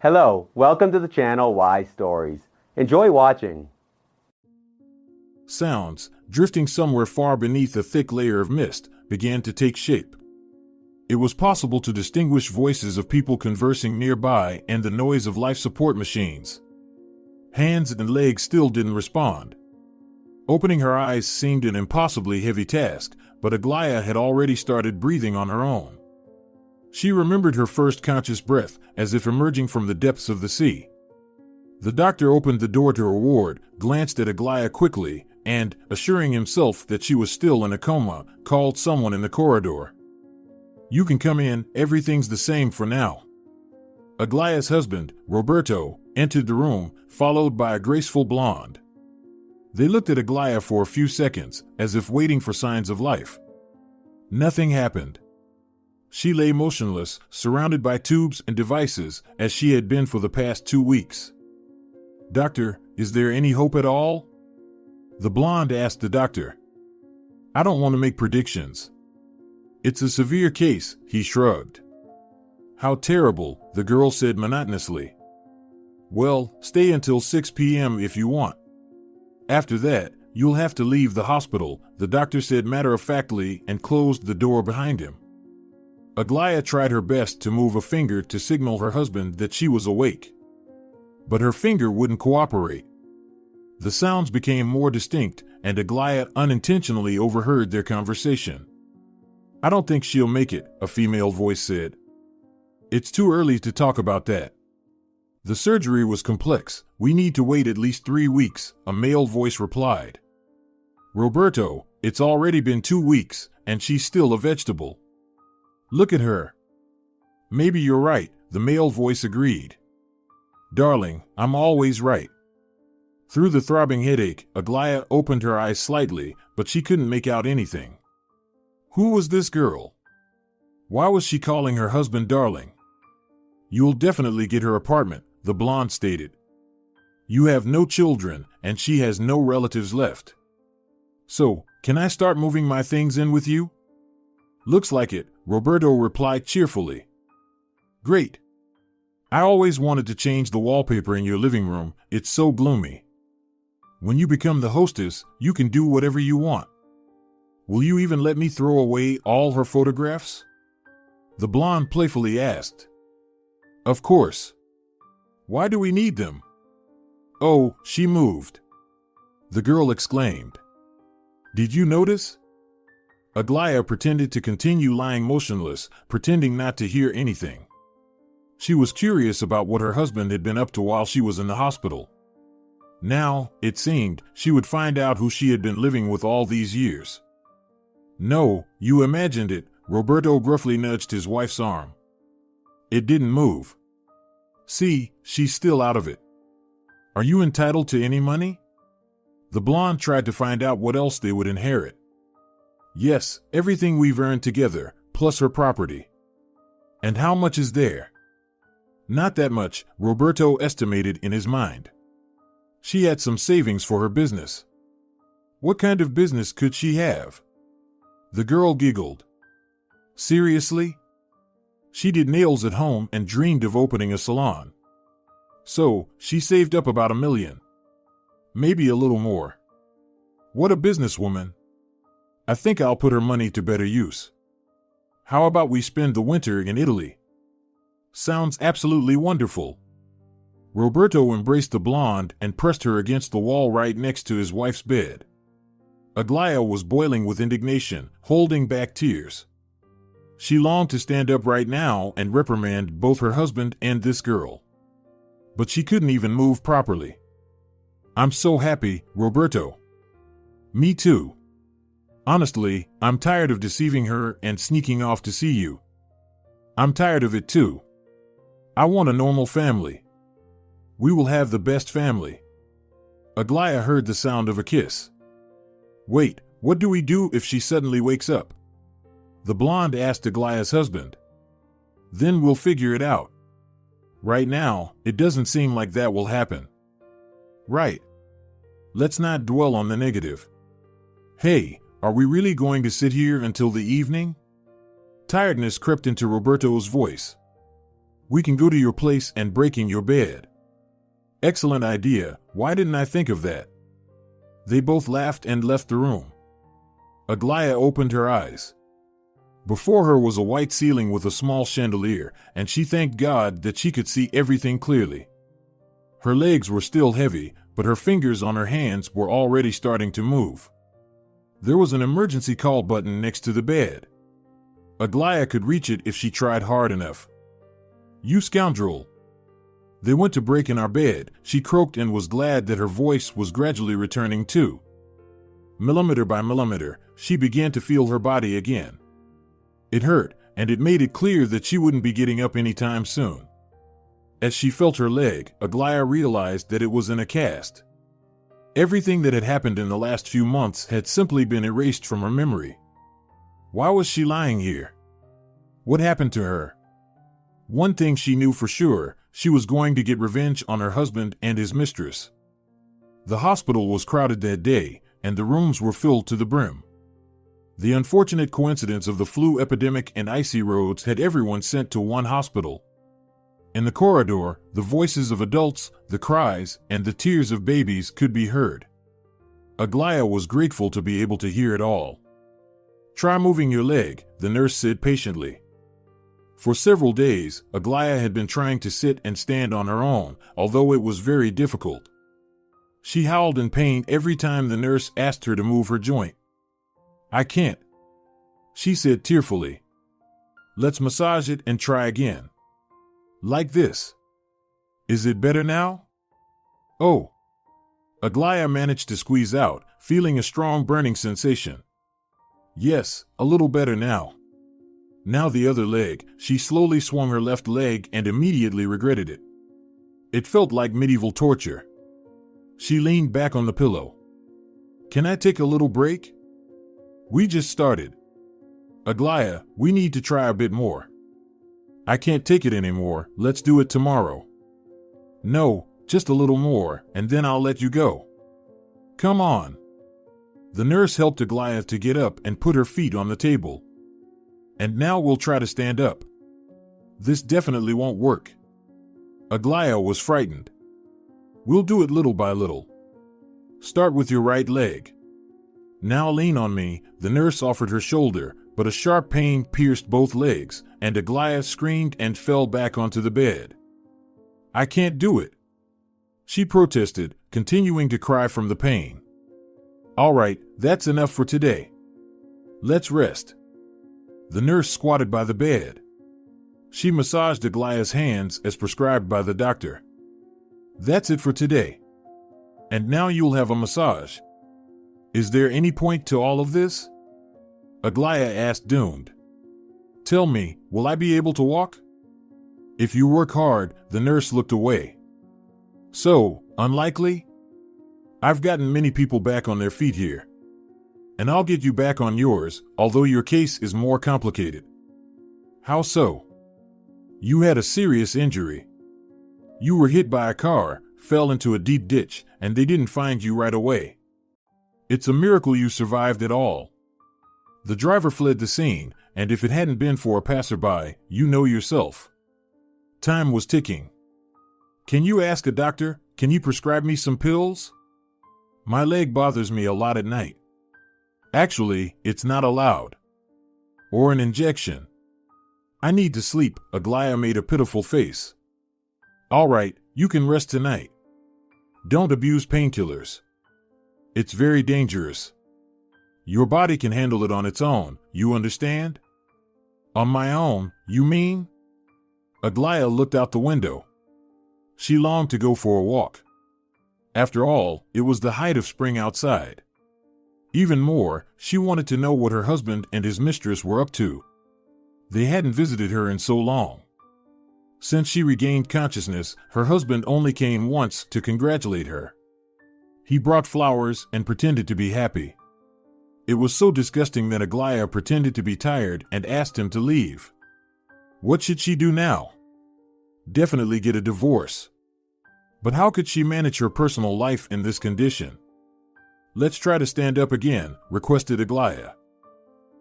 Hello, welcome to the channel Why Stories. Enjoy watching. Sounds, drifting somewhere far beneath a thick layer of mist, began to take shape. It was possible to distinguish voices of people conversing nearby and the noise of life support machines. Hands and legs still didn't respond. Opening her eyes seemed an impossibly heavy task, but Aglaya had already started breathing on her own. She remembered her first conscious breath, as if emerging from the depths of the sea. The doctor opened the door to her ward, glanced at Aglaya quickly, and, assuring himself that she was still in a coma, called someone in the corridor. "You can come in, everything's the same for now." Aglaya's husband, Roberto, entered the room, followed by a graceful blonde. They looked at Aglaya for a few seconds, as if waiting for signs of life. Nothing happened. She lay motionless, surrounded by tubes and devices, as she had been for the past 2 weeks. "Doctor, is there any hope at all?" The blonde asked the doctor. "I don't want to make predictions." "It's a severe case," he shrugged. "How terrible," the girl said monotonously. "Well, stay until 6 p.m. if you want. After that, you'll have to leave the hospital," the doctor said matter-of-factly and closed the door behind him. Aglaya tried her best to move a finger to signal her husband that she was awake. But her finger wouldn't cooperate. The sounds became more distinct, and Aglaya unintentionally overheard their conversation. "I don't think she'll make it," a female voice said. "It's too early to talk about that. The surgery was complex. We need to wait at least 3 weeks, a male voice replied. "Roberto, it's already been 2 weeks, and she's still a vegetable. Look at her." "Maybe you're right," the male voice agreed. "Darling, I'm always right." Through the throbbing headache, Aglaya opened her eyes slightly, but she couldn't make out anything. Who was this girl? Why was she calling her husband darling? "You'll definitely get her apartment," the blonde stated. "You have no children, and she has no relatives left. So, can I start moving my things in with you?" "Looks like it," Roberto replied cheerfully. "Great. I always wanted to change the wallpaper in your living room, it's so gloomy. When you become the hostess, you can do whatever you want. Will you even let me throw away all her photographs?" The blonde playfully asked. "Of course. Why do we need them?" "Oh, she moved," the girl exclaimed. "Did you notice?" Aglaya pretended to continue lying motionless, pretending not to hear anything. She was curious about what her husband had been up to while she was in the hospital. Now, it seemed, she would find out who she had been living with all these years. "No, you imagined it," Roberto gruffly nudged his wife's arm. "It didn't move. See, she's still out of it. Are you entitled to any money?" The blonde tried to find out what else they would inherit. "Yes, everything we've earned together, plus her property." "And how much is there?" "Not that much," Roberto estimated in his mind. She had some savings for her business. "What kind of business could she have?" The girl giggled. "Seriously?" She did nails at home and dreamed of opening a salon. So, she saved up about $1 million. Maybe a little more. What a businesswoman. I think I'll put her money to better use. How about we spend the winter in Italy? Sounds absolutely wonderful. Roberto embraced the blonde and pressed her against the wall right next to his wife's bed. Aglaya was boiling with indignation, holding back tears. She longed to stand up right now and reprimand both her husband and this girl. But she couldn't even move properly. "I'm so happy, Roberto." "Me too. Honestly, I'm tired of deceiving her and sneaking off to see you. I'm tired of it too. I want a normal family. We will have the best family." Aglaya heard the sound of a kiss. "Wait, what do we do if she suddenly wakes up?" the blonde asked Aglaya's husband. "Then we'll figure it out. Right now, it doesn't seem like that will happen." "Right. Let's not dwell on the negative. Hey, are we really going to sit here until the evening?" Tiredness crept into Roberto's voice. We can go to your place and break in your bed. Excellent idea. Why didn't I think of that? They both laughed and left the room. Aglaya opened her eyes. Before her was a white ceiling with a small chandelier, and she thanked God that she could see everything clearly. Her legs were still heavy, but her fingers on her hands were already starting to move. There was an emergency call button next to the bed. Aglaya could reach it if she tried hard enough. "You scoundrel!" "They went to break in our bed," she croaked, and was glad that her voice was gradually returning too. Millimeter by millimeter, she began to feel her body again. It hurt, and it made it clear that she wouldn't be getting up anytime soon. As she felt her leg, Aglaya realized that it was in a cast. Everything that had happened in the last few months had simply been erased from her memory. Why was she lying here? What happened to her? One thing she knew for sure: she was going to get revenge on her husband and his mistress. The hospital was crowded that day, and the rooms were filled to the brim. The unfortunate coincidence of the flu epidemic and icy roads had everyone sent to one hospital. In the corridor, the voices of adults, the cries, and the tears of babies could be heard. Aglaya was grateful to be able to hear it all. "Try moving your leg," the nurse said patiently. For several days, Aglaya had been trying to sit and stand on her own, although it was very difficult. She howled in pain every time the nurse asked her to move her joint. "I can't," she said tearfully. "Let's massage it and try again. Like this. Is it better now?" "Oh." Aglaya managed to squeeze out, feeling a strong burning sensation. "Yes, a little better now." Now the other leg. She slowly swung her left leg and immediately regretted it. It felt like medieval torture. She leaned back on the pillow. "Can I take a little break?" "We just started." "Aglaya, we need to try a bit more." "I can't take it anymore. Let's do it tomorrow." "No, just a little more, and then I'll let you go." "Come on." The nurse helped Aglaya to get up and put her feet on the table. "And now we'll try to stand up." "This definitely won't work." Aglaya was frightened. "We'll do it little by little. Start with your right leg." "Now lean on me," the nurse offered her shoulder, but a sharp pain pierced both legs, and Aglaya screamed and fell back onto the bed. "I can't do it," she protested, continuing to cry from the pain. "All right, that's enough for today. Let's rest." The nurse squatted by the bed. She massaged Aglaya's hands as prescribed by the doctor. "That's it for today. And now you'll have a massage." "Is there any point to all of this?" Aglaya asked, doomed. "Tell me, will I be able to walk?" "If you work hard," the nurse looked away. "So, unlikely?" "I've gotten many people back on their feet here. And I'll get you back on yours, although your case is more complicated." "How so?" "You had a serious injury. You were hit by a car, fell into a deep ditch, and they didn't find you right away. It's a miracle you survived at all. The driver fled the scene, and if it hadn't been for a passerby, you know yourself. Time was ticking. Can you ask a doctor? Can you prescribe me some pills? My leg bothers me a lot at night. Actually, it's not allowed. Or an injection. I need to sleep." Aglaya made a pitiful face. "All right, you can rest tonight. Don't abuse painkillers. It's very dangerous. Your body can handle it on its own, you understand?" "On my own, you mean?" Aglaya looked out the window. She longed to go for a walk. After all, it was the height of spring outside. Even more, she wanted to know what her husband and his mistress were up to. They hadn't visited her in so long. Since she regained consciousness, her husband only came once to congratulate her. He brought flowers and pretended to be happy. It was so disgusting that Aglaya pretended to be tired and asked him to leave. What should she do now? Definitely get a divorce. But how could she manage her personal life in this condition? "Let's try to stand up again," requested Aglaya.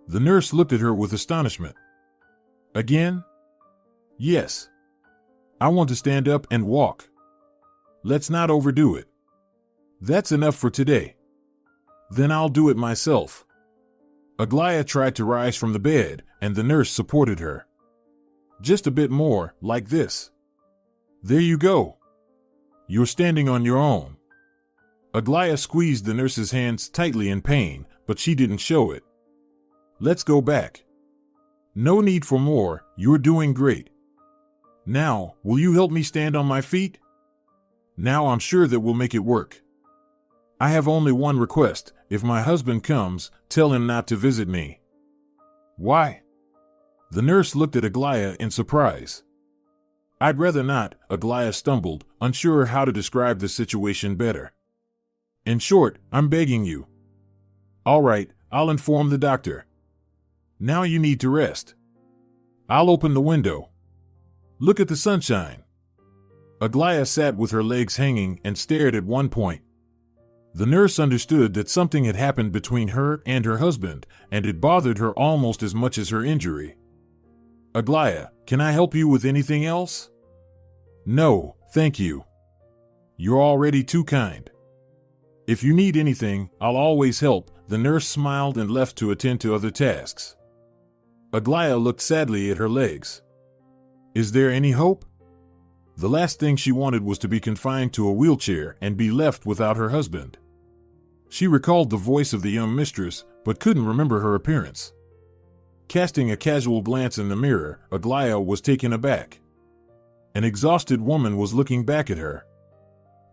The nurse looked at her with astonishment. "Again?" "Yes. I want to stand up and walk. Let's not overdo it. That's enough for today. Then I'll do it myself. Aglaya tried to rise from the bed, and the nurse supported her. Just a bit more, like this. There you go. You're standing on your own. Aglaya squeezed the nurse's hands tightly in pain, but she didn't show it. Let's go back. No need for more, you're doing great. Now, will you help me stand on my feet? Now I'm sure that we'll make it work. I have only one request. If my husband comes, tell him not to visit me. Why? The nurse looked at Aglaya in surprise. I'd rather not, Aglaya stumbled, unsure how to describe the situation better. In short, I'm begging you. All right, I'll inform the doctor. Now you need to rest. I'll open the window. Look at the sunshine. Aglaya sat with her legs hanging and stared at one point. The nurse understood that something had happened between her and her husband, and it bothered her almost as much as her injury. Aglaya, can I help you with anything else? No, thank you. You're already too kind. If you need anything, I'll always help. The nurse smiled and left to attend to other tasks. Aglaya looked sadly at her legs. Is there any hope? The last thing she wanted was to be confined to a wheelchair and be left without her husband. She recalled the voice of the young mistress, but couldn't remember her appearance. Casting a casual glance in the mirror, Aglaya was taken aback. An exhausted woman was looking back at her.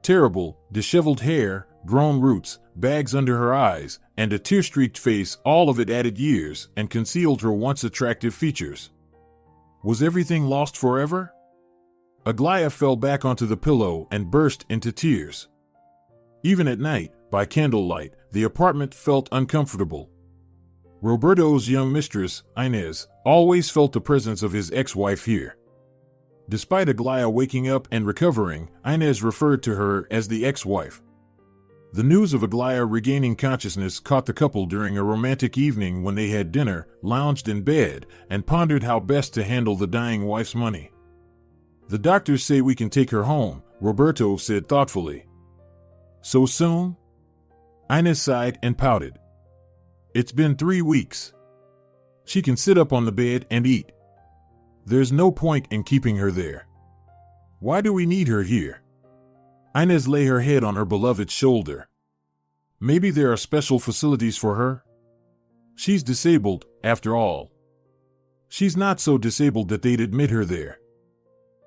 Terrible, disheveled hair, grown roots, bags under her eyes, and a tear-streaked face, all of it added years and concealed her once attractive features. Was everything lost forever? Aglaya fell back onto the pillow and burst into tears. Even at night, by candlelight, the apartment felt uncomfortable. Roberto's young mistress, Inez, always felt the presence of his ex-wife here. Despite Aglaya waking up and recovering, Inez referred to her as the ex-wife. The news of Aglaya regaining consciousness caught the couple during a romantic evening when they had dinner, lounged in bed, and pondered how best to handle the dying wife's money. The doctors say we can take her home, Roberto said thoughtfully. So soon? Inez sighed and pouted. It's been 3 weeks. She can sit up on the bed and eat. There's no point in keeping her there. Why do we need her here? Inez lay her head on her beloved's shoulder. Maybe there are special facilities for her? She's disabled, after all. She's not so disabled that they'd admit her there.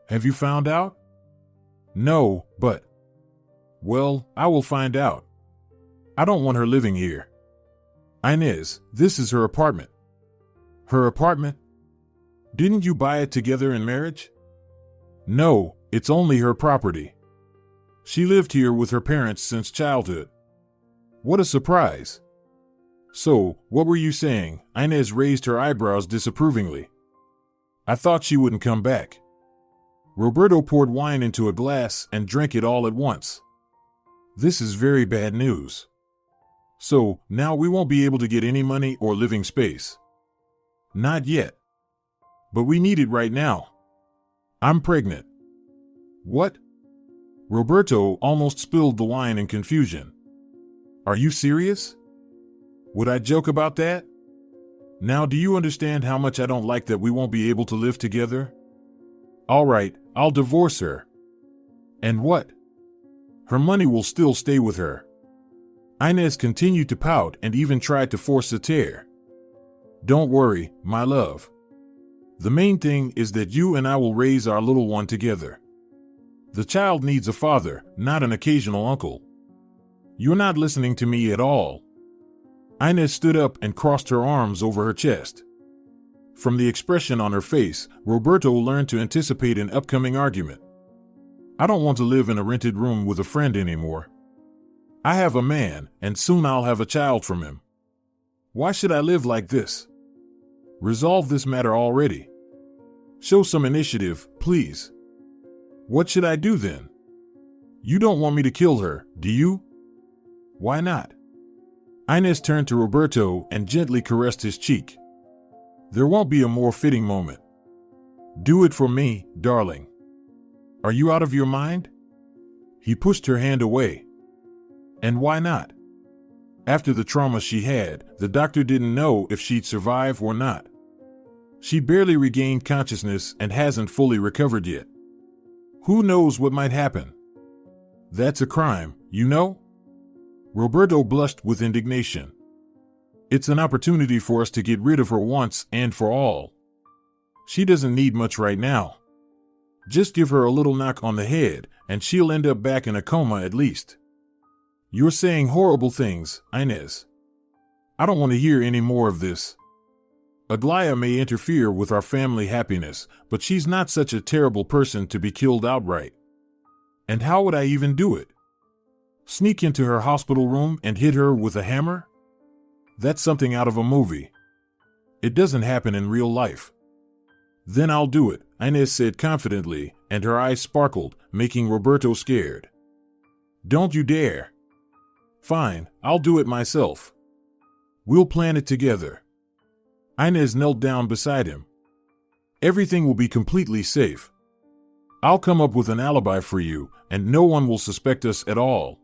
Have you found out? No, but... Well, I will find out. I don't want her living here. Inez, this is her apartment. Her apartment? Didn't you buy it together in marriage? No, it's only her property. She lived here with her parents since childhood. What a surprise. So, what were you saying? Inez raised her eyebrows disapprovingly. I thought she wouldn't come back. Roberto poured wine into a glass and drank it all at once. This is very bad news. So, now we won't be able to get any money or living space. Not yet. But we need it right now. I'm pregnant. What? Roberto almost spilled the wine in confusion. Are you serious? Would I joke about that? Now do you understand how much I don't like that we won't be able to live together? All right, I'll divorce her. And what? Her money will still stay with her. Inez continued to pout and even tried to force a tear. Don't worry, my love. The main thing is that you and I will raise our little one together. The child needs a father, not an occasional uncle. You're not listening to me at all. Inez stood up and crossed her arms over her chest. From the expression on her face, Roberto learned to anticipate an upcoming argument. I don't want to live in a rented room with a friend anymore. I have a man, and soon I'll have a child from him. Why should I live like this? Resolve this matter already. Show some initiative, please. What should I do then? You don't want me to kill her, do you? Why not? Inez turned to Roberto and gently caressed his cheek. There won't be a more fitting moment. Do it for me, darling. Are you out of your mind? He pushed her hand away. And why not? After the trauma she had, the doctor didn't know if she'd survive or not. She barely regained consciousness and hasn't fully recovered yet. Who knows what might happen? That's a crime, you know? Roberto blushed with indignation. It's an opportunity for us to get rid of her once and for all. She doesn't need much right now. Just give her a little knock on the head, and she'll end up back in a coma at least. You're saying horrible things, Inez. I don't want to hear any more of this. Aglaya may interfere with our family happiness, but she's not such a terrible person to be killed outright. And how would I even do it? Sneak into her hospital room and hit her with a hammer? That's something out of a movie. It doesn't happen in real life. Then I'll do it, Inez said confidently, and her eyes sparkled, making Roberto scared. Don't you dare. Fine, I'll do it myself. We'll plan it together. Inez knelt down beside him. Everything will be completely safe. I'll come up with an alibi for you, and no one will suspect us at all.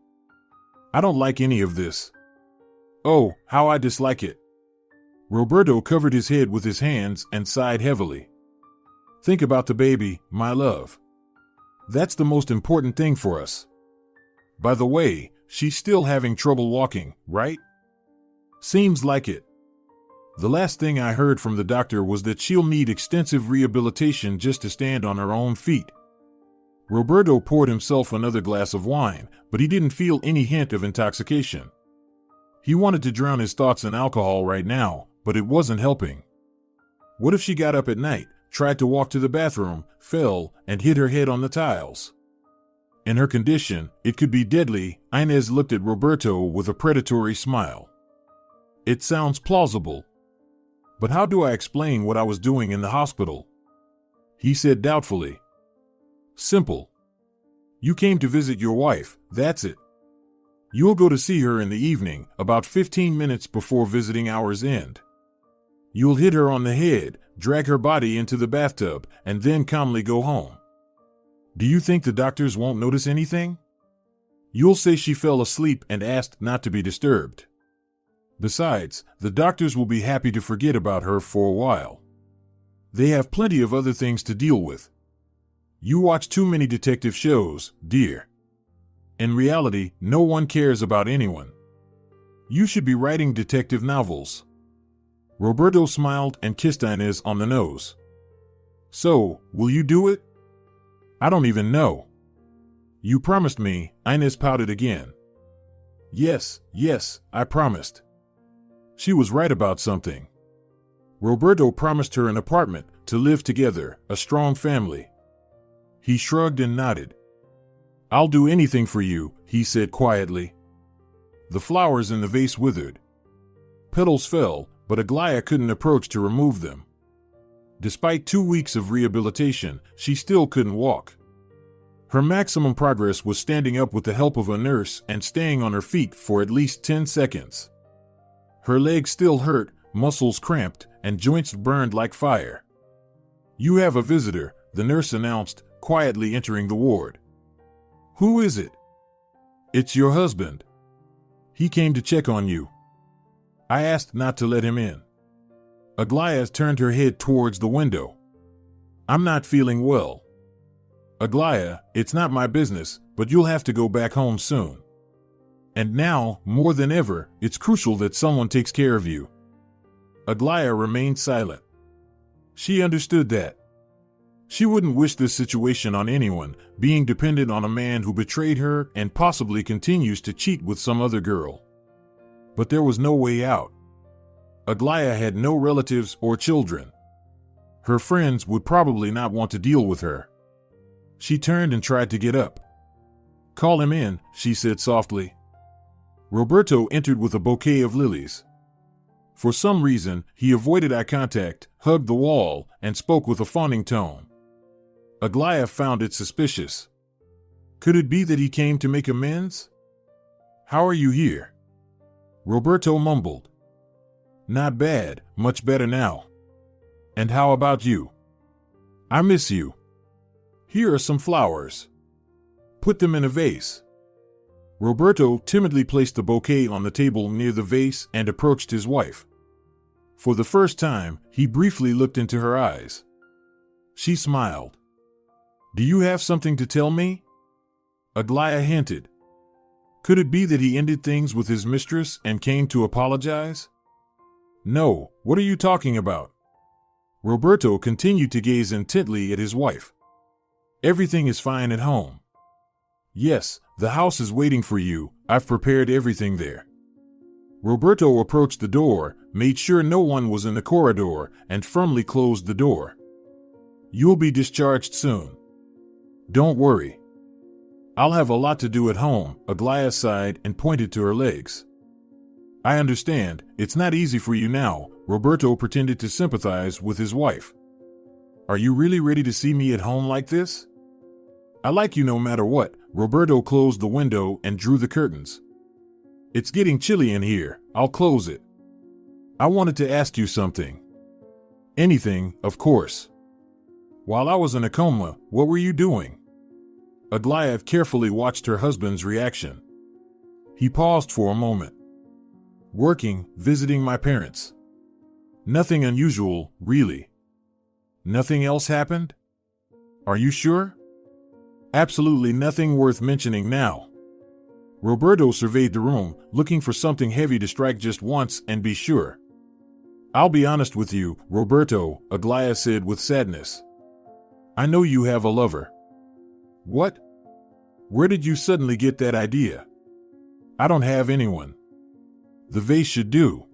I don't like any of this. Oh, how I dislike it. Roberto covered his head with his hands and sighed heavily. Think about the baby, my love. That's the most important thing for us. By the way, she's still having trouble walking, right? Seems like it. The last thing I heard from the doctor was that she'll need extensive rehabilitation just to stand on her own feet. Roberto poured himself another glass of wine, but he didn't feel any hint of intoxication. He wanted to drown his thoughts in alcohol right now, but it wasn't helping. What if she got up at night, tried to walk to the bathroom, fell, and hit her head on the tiles? In her condition, it could be deadly. Inez looked at Roberto with a predatory smile. It sounds plausible. But how do I explain what I was doing in the hospital? He said doubtfully. Simple. You came to visit your wife, that's it. You'll go to see her in the evening, about 15 minutes before visiting hours end. You'll hit her on the head, drag her body into the bathtub, and then calmly go home. Do you think the doctors won't notice anything? You'll say she fell asleep and asked not to be disturbed. Besides, the doctors will be happy to forget about her for a while. They have plenty of other things to deal with. You watch too many detective shows, dear. In reality, no one cares about anyone. You should be writing detective novels. Roberto smiled and kissed Inez on the nose. So, will you do it? I don't even know. You promised me, Inez pouted again. Yes, I promised. She was right about something. Roberto promised her an apartment, to live together, a strong family. He shrugged and nodded. I'll do anything for you, he said quietly. The flowers in the vase withered. Petals fell, but Aglaya couldn't approach to remove them. Despite 2 weeks of rehabilitation, she still couldn't walk. Her maximum progress was standing up with the help of a nurse and staying on her feet for at least 10 seconds. Her legs still hurt, muscles cramped, and joints burned like fire. You have a visitor, the nurse announced, quietly entering the ward. Who is it? It's your husband. He came to check on you. I asked not to let him in. Aglaya turned her head towards the window. I'm not feeling well. Aglaya, it's not my business, but you'll have to go back home soon. And now, more than ever, it's crucial that someone takes care of you. Aglaya remained silent. She understood that. She wouldn't wish this situation on anyone, being dependent on a man who betrayed her and possibly continues to cheat with some other girl. But there was no way out. Aglaya had no relatives or children. Her friends would probably not want to deal with her. She turned and tried to get up. Call him in, she said softly. Roberto entered with a bouquet of lilies. For some reason, he avoided eye contact, hugged the wall, and spoke with a fawning tone. Aglaya found it suspicious. Could it be that he came to make amends? How are you here? Roberto mumbled. Not bad, much better now. And how about you? I miss you. Here are some flowers. Put them in a vase. Roberto timidly placed the bouquet on the table near the vase and approached his wife. For the first time, he briefly looked into her eyes. She smiled. Do you have something to tell me? Aglaya hinted. Could it be that he ended things with his mistress and came to apologize? No, what are you talking about? Roberto continued to gaze intently at his wife. Everything is fine at home. Yes, the house is waiting for you. I've prepared everything there. Roberto approached the door, made sure no one was in the corridor, and firmly closed the door. You'll be discharged soon. Don't worry. I'll have a lot to do at home, Aglaya sighed and pointed to her legs. I understand, it's not easy for you now, Roberto pretended to sympathize with his wife. Are you really ready to see me at home like this? I like you no matter what. Roberto closed the window and drew the curtains. It's getting chilly in here. I'll close it. I wanted to ask you something. Anything, of course. While I was in a coma, what were you doing? Aglaya carefully watched her husband's reaction. He paused for a moment. Working, visiting my parents. Nothing unusual, really. Nothing else happened? Are you sure? Absolutely nothing worth mentioning now. Roberto surveyed the room, looking for something heavy to strike just once and be sure. I'll be honest with you, Roberto, Aglaya said with sadness. I know you have a lover. What? Where did you suddenly get that idea? I don't have anyone. The vase should do.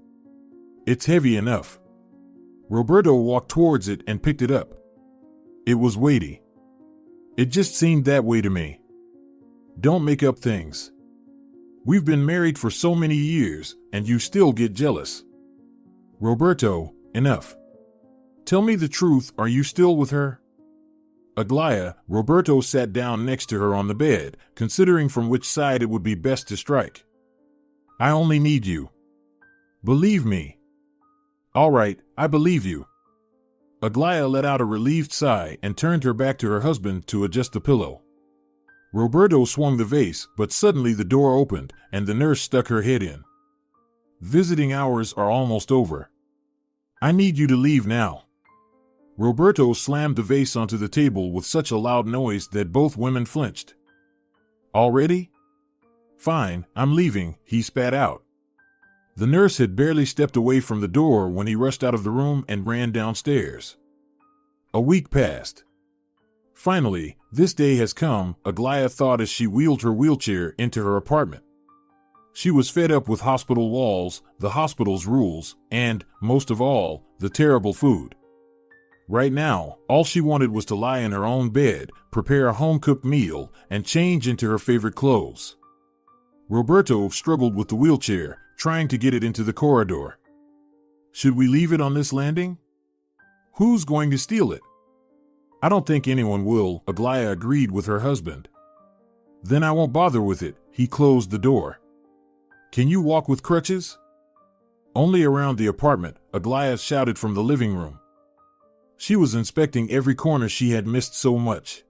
It's heavy enough. Roberto walked towards it and picked it up. It was weighty. It just seemed that way to me. Don't make up things. We've been married for so many years, and you still get jealous. Roberto, enough. Tell me the truth, are you still with her? Aglaya, Roberto sat down next to her on the bed, considering from which side it would be best to strike. I only need you. Believe me. All right, I believe you. Aglaya let out a relieved sigh and turned her back to her husband to adjust the pillow. Roberto swung the vase, but suddenly the door opened, and the nurse stuck her head in. Visiting hours are almost over. I need you to leave now. Roberto slammed the vase onto the table with such a loud noise that both women flinched. Already? Fine, I'm leaving, he spat out. The nurse had barely stepped away from the door when he rushed out of the room and ran downstairs. A week passed. Finally, this day has come, Aglaya thought as she wheeled her wheelchair into her apartment. She was fed up with hospital walls, the hospital's rules, and, most of all, the terrible food. Right now, all she wanted was to lie in her own bed, prepare a home-cooked meal, and change into her favorite clothes. Roberto struggled with the wheelchair, trying to get it into the corridor. Should we leave it on this landing? Who's going to steal it? I don't think anyone will, Aglaya agreed with her husband. Then I won't bother with it, he closed the door. Can you walk with crutches? Only around the apartment, Aglaya shouted from the living room. She was inspecting every corner she had missed so much.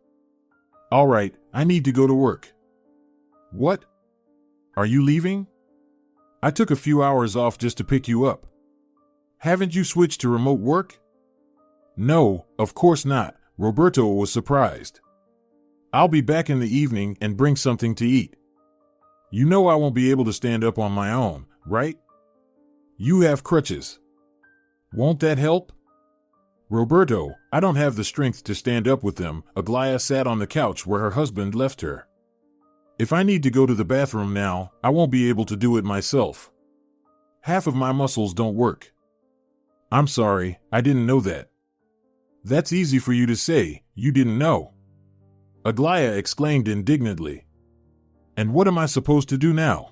All right, I need to go to work. What? Are you leaving? I took a few hours off just to pick you up. Haven't you switched to remote work? No, of course not, Roberto was surprised. I'll be back in the evening and bring something to eat. You know I won't be able to stand up on my own, right? You have crutches. Won't that help? Roberto, I don't have the strength to stand up with them. Aglaya sat on the couch where her husband left her. If I need to go to the bathroom now, I won't be able to do it myself. Half of my muscles don't work. I'm sorry, I didn't know that. That's easy for you to say, you didn't know. Aglaya exclaimed indignantly. And what am I supposed to do now?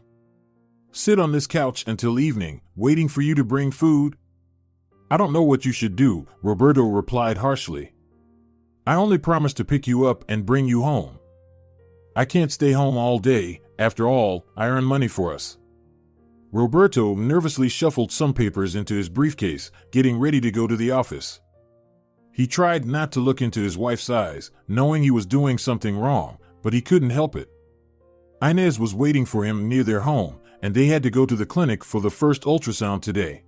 Sit on this couch until evening, waiting for you to bring food? I don't know what you should do, Roberto replied harshly. I only promised to pick you up and bring you home. I can't stay home all day, after all, I earn money for us. Roberto nervously shuffled some papers into his briefcase, getting ready to go to the office. He tried not to look into his wife's eyes, knowing he was doing something wrong, but he couldn't help it. Inez was waiting for him near their home, and they had to go to the clinic for the first ultrasound today.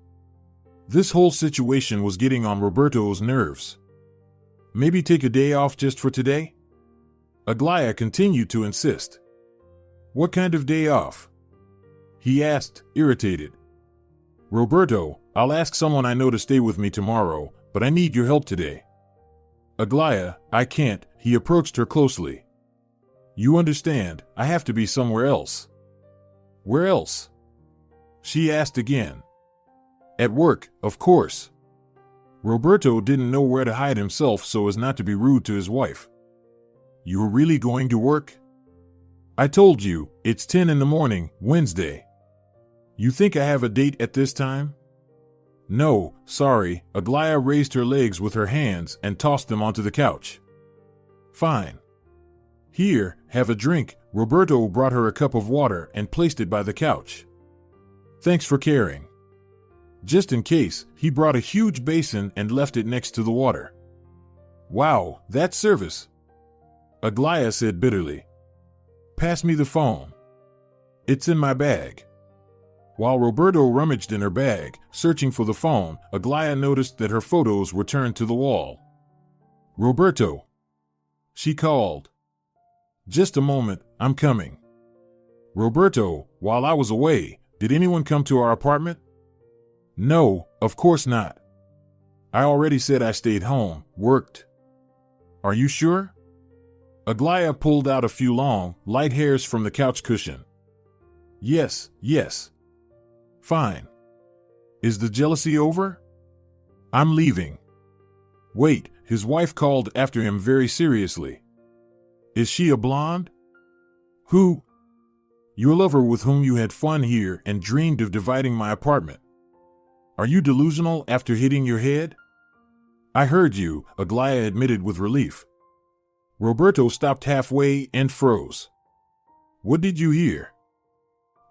This whole situation was getting on Roberto's nerves. Maybe take a day off just for today? Aglaya continued to insist. What kind of day off? He asked, irritated. Roberto, I'll ask someone I know to stay with me tomorrow, but I need your help today. Aglaya, I can't. He approached her closely. You understand, I have to be somewhere else. Where else? She asked again. At work, of course. Roberto didn't know where to hide himself so as not to be rude to his wife. You're really going to work? I told you, it's 10 in the morning, Wednesday. You think I have a date at this time? No, sorry. Aglaya raised her legs with her hands and tossed them onto the couch. Fine. Here, have a drink. Roberto brought her a cup of water and placed it by the couch. Thanks for caring. Just in case, he brought a huge basin and left it next to the water. Wow, that's service. Aglaya said bitterly. Pass me the phone. It's in my bag. While Roberto rummaged in her bag, searching for the phone, Aglaya noticed that her photos were turned to the wall. Roberto. She called. Just a moment, I'm coming. Roberto, while I was away, did anyone come to our apartment? No, of course not. I already said I stayed home, worked. Are you sure? Aglaya pulled out a few long, light hairs from the couch cushion. Yes. Fine. Is the jealousy over? I'm leaving. Wait, his wife called after him very seriously. Is she a blonde? Who? Your lover with whom you had fun here and dreamed of dividing my apartment. Are you delusional after hitting your head? I heard you, Aglaya admitted with relief. Roberto stopped halfway and froze. What did you hear?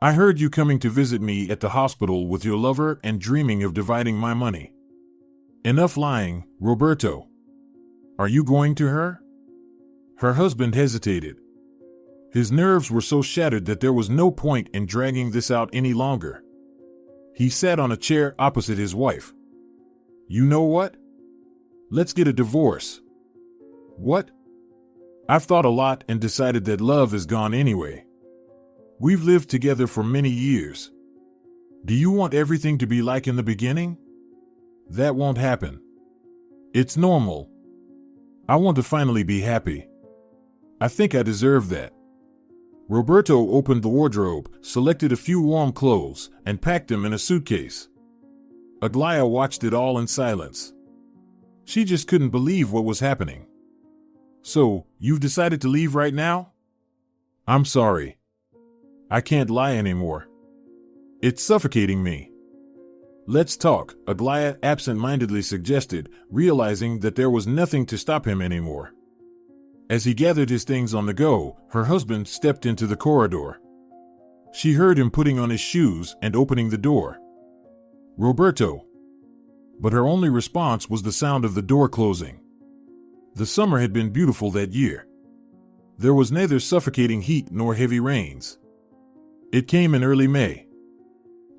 I heard you coming to visit me at the hospital with your lover and dreaming of dividing my money. Enough lying, Roberto. Are you going to her? Her husband hesitated. His nerves were so shattered that there was no point in dragging this out any longer. He sat on a chair opposite his wife. You know what? Let's get a divorce. What? I've thought a lot and decided that love is gone anyway. We've lived together for many years. Do you want everything to be like in the beginning? That won't happen. It's normal. I want to finally be happy. I think I deserve that. Roberto opened the wardrobe, selected a few warm clothes, and packed them in a suitcase. Aglaya watched it all in silence. She just couldn't believe what was happening. So, you've decided to leave right now? I'm sorry. I can't lie anymore. It's suffocating me. Let's talk, Aglaya absent-mindedly suggested, realizing that there was nothing to stop him anymore. As he gathered his things on the go, her husband stepped into the corridor. She heard him putting on his shoes and opening the door. Roberto. But her only response was the sound of the door closing. The summer had been beautiful that year. There was neither suffocating heat nor heavy rains. It came in early May.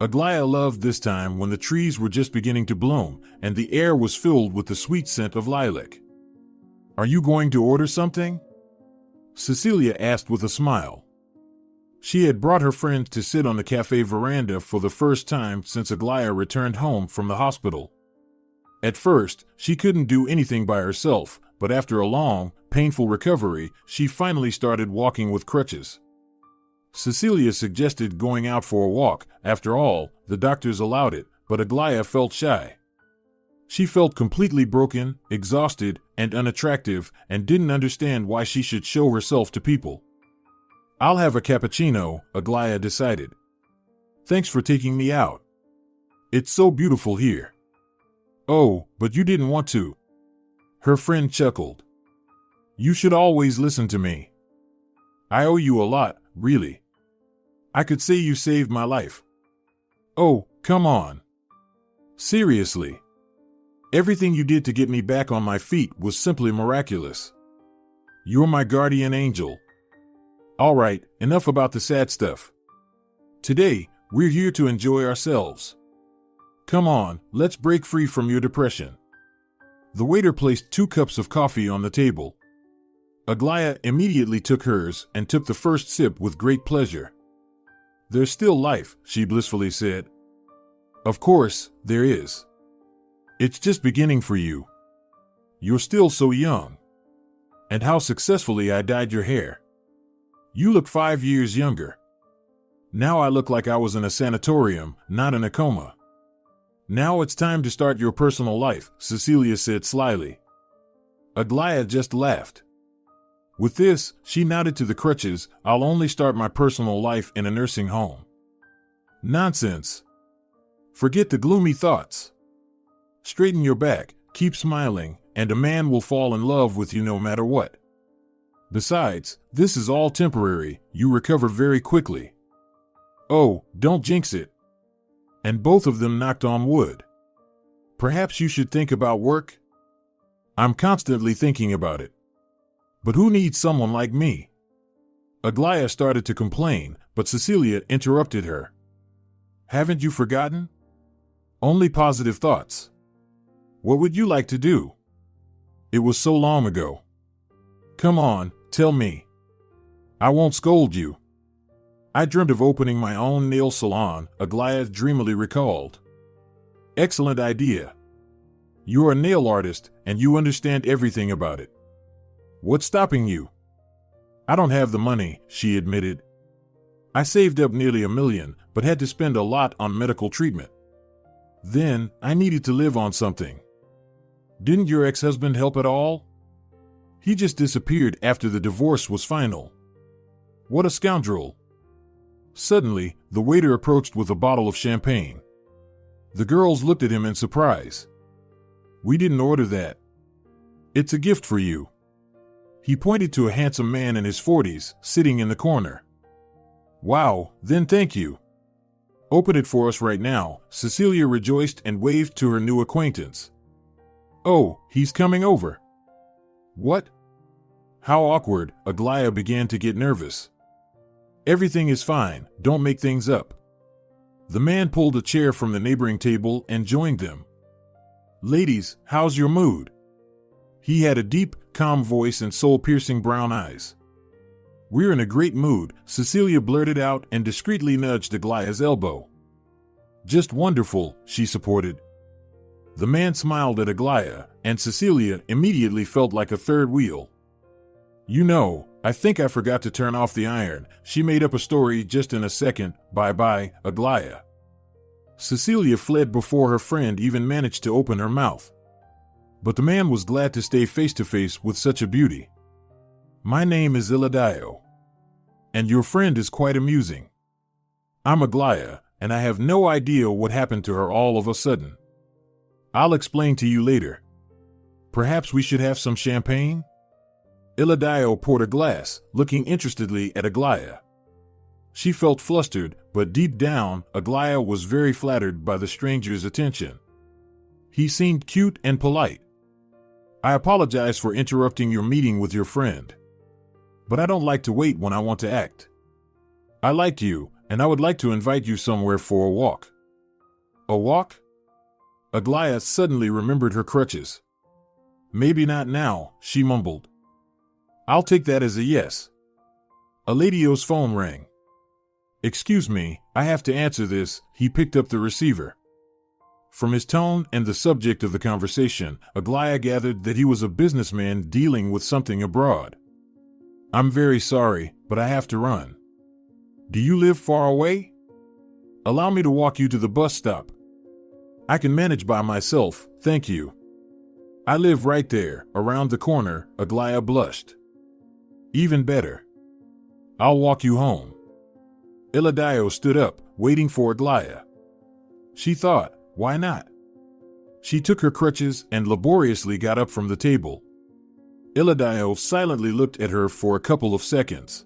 Aglaya loved this time when the trees were just beginning to bloom and the air was filled with the sweet scent of lilac. Are you going to order something? Cecilia asked with a smile. She had brought her friend to sit on the cafe veranda for the first time since Aglaya returned home from the hospital. At first, she couldn't do anything by herself, but after a long, painful recovery, she finally started walking with crutches. Cecilia suggested going out for a walk. After all, the doctors allowed it, but Aglaya felt shy. She felt completely broken, exhausted, and unattractive, and didn't understand why she should show herself to people. I'll have a cappuccino, Aglaya decided. Thanks for taking me out. It's so beautiful here. Oh, but you didn't want to. Her friend chuckled. You should always listen to me. I owe you a lot, really. I could say you saved my life. Oh, come on. Seriously. Everything you did to get me back on my feet was simply miraculous. You're my guardian angel. All right, enough about the sad stuff. Today, we're here to enjoy ourselves. Come on, let's break free from your depression. The waiter placed 2 cups of coffee on the table. Aglaya immediately took hers and took the first sip with great pleasure. There's still life, she blissfully said. Of course, there is. It's just beginning for you. You're still so young. And how successfully I dyed your hair. You look 5 years younger. Now I look like I was in a sanatorium, not in a coma. Now it's time to start your personal life, Cecilia said slyly. Aglaya just laughed. With this, she nodded to the crutches. I'll only start my personal life in a nursing home. Nonsense. Forget the gloomy thoughts. Straighten your back, keep smiling, and a man will fall in love with you no matter what. Besides, this is all temporary. You recover very quickly. Oh, don't jinx it. And both of them knocked on wood. Perhaps you should think about work? I'm constantly thinking about it. But who needs someone like me? Aglaya started to complain, but Cecilia interrupted her. Haven't you forgotten? Only positive thoughts. What would you like to do? It was so long ago. Come on, tell me. I won't scold you. I dreamt of opening my own nail salon, Aglaya dreamily recalled. Excellent idea. You're a nail artist, and you understand everything about it. What's stopping you? I don't have the money, she admitted. I saved up nearly $1 million, but had to spend a lot on medical treatment. Then, I needed to live on something. Didn't your ex-husband help at all? He just disappeared after the divorce was final. What a scoundrel. Suddenly, the waiter approached with a bottle of champagne. The girls looked at him in surprise. We didn't order that. It's a gift for you. He pointed to a handsome man in his 40s, sitting in the corner. Wow, then thank you. Open it for us right now, Cecilia rejoiced and waved to her new acquaintance. Oh, he's coming over. What? How awkward, Aglaya began to get nervous. Everything is fine, don't make things up. The man pulled a chair from the neighboring table and joined them. Ladies, how's your mood? He had a deep, calm voice and soul-piercing brown eyes. We're in a great mood, Cecilia blurted out and discreetly nudged Aglaya's elbow. Just wonderful, she supported. The man smiled at Aglaya, and Cecilia immediately felt like a third wheel. You know, I think I forgot to turn off the iron. She made up a story just in a second. Bye-bye, Aglaya. Cecilia fled before her friend even managed to open her mouth. But the man was glad to stay face-to-face with such a beauty. My name is Roberto. And your friend is quite amusing. I'm Aglaya, and I have no idea what happened to her all of a sudden. I'll explain to you later. Perhaps we should have some champagne? Roberto poured a glass, looking interestedly at Aglaya. She felt flustered, but deep down, Aglaya was very flattered by the stranger's attention. He seemed cute and polite. I apologize for interrupting your meeting with your friend. But I don't like to wait when I want to act. I like you, and I would like to invite you somewhere for a walk. A walk? Aglaya suddenly remembered her crutches. Maybe not now, she mumbled. I'll take that as a yes. Aladio's phone rang. Excuse me, I have to answer this. He picked up the receiver. From his tone and the subject of the conversation, Aglaya gathered that he was a businessman dealing with something abroad. I'm very sorry, but I have to run. Do you live far away? Allow me to walk you to the bus stop. I can manage by myself, thank you. I live right there, around the corner, Aglaya blushed. Even better. I'll walk you home. Roberto stood up, waiting for Aglaya. She thought, why not? She took her crutches and laboriously got up from the table. Roberto silently looked at her for a couple of seconds.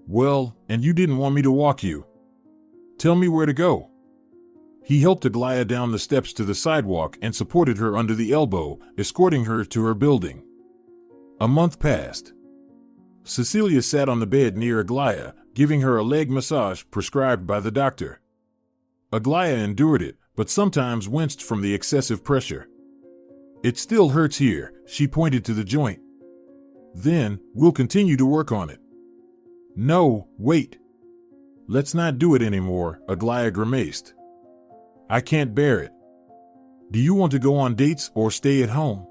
Well, and you didn't want me to walk you. Tell me where to go. He helped Aglaya down the steps to the sidewalk and supported her under the elbow, escorting her to her building. A month passed. Cecilia sat on the bed near Aglaya, giving her a leg massage prescribed by the doctor. Aglaya endured it, but sometimes winced from the excessive pressure. "It still hurts here," she pointed to the joint. "Then, we'll continue to work on it." "No, wait. Let's not do it anymore," Aglaya grimaced. "I can't bear it. Do you want to go on dates or stay at home?"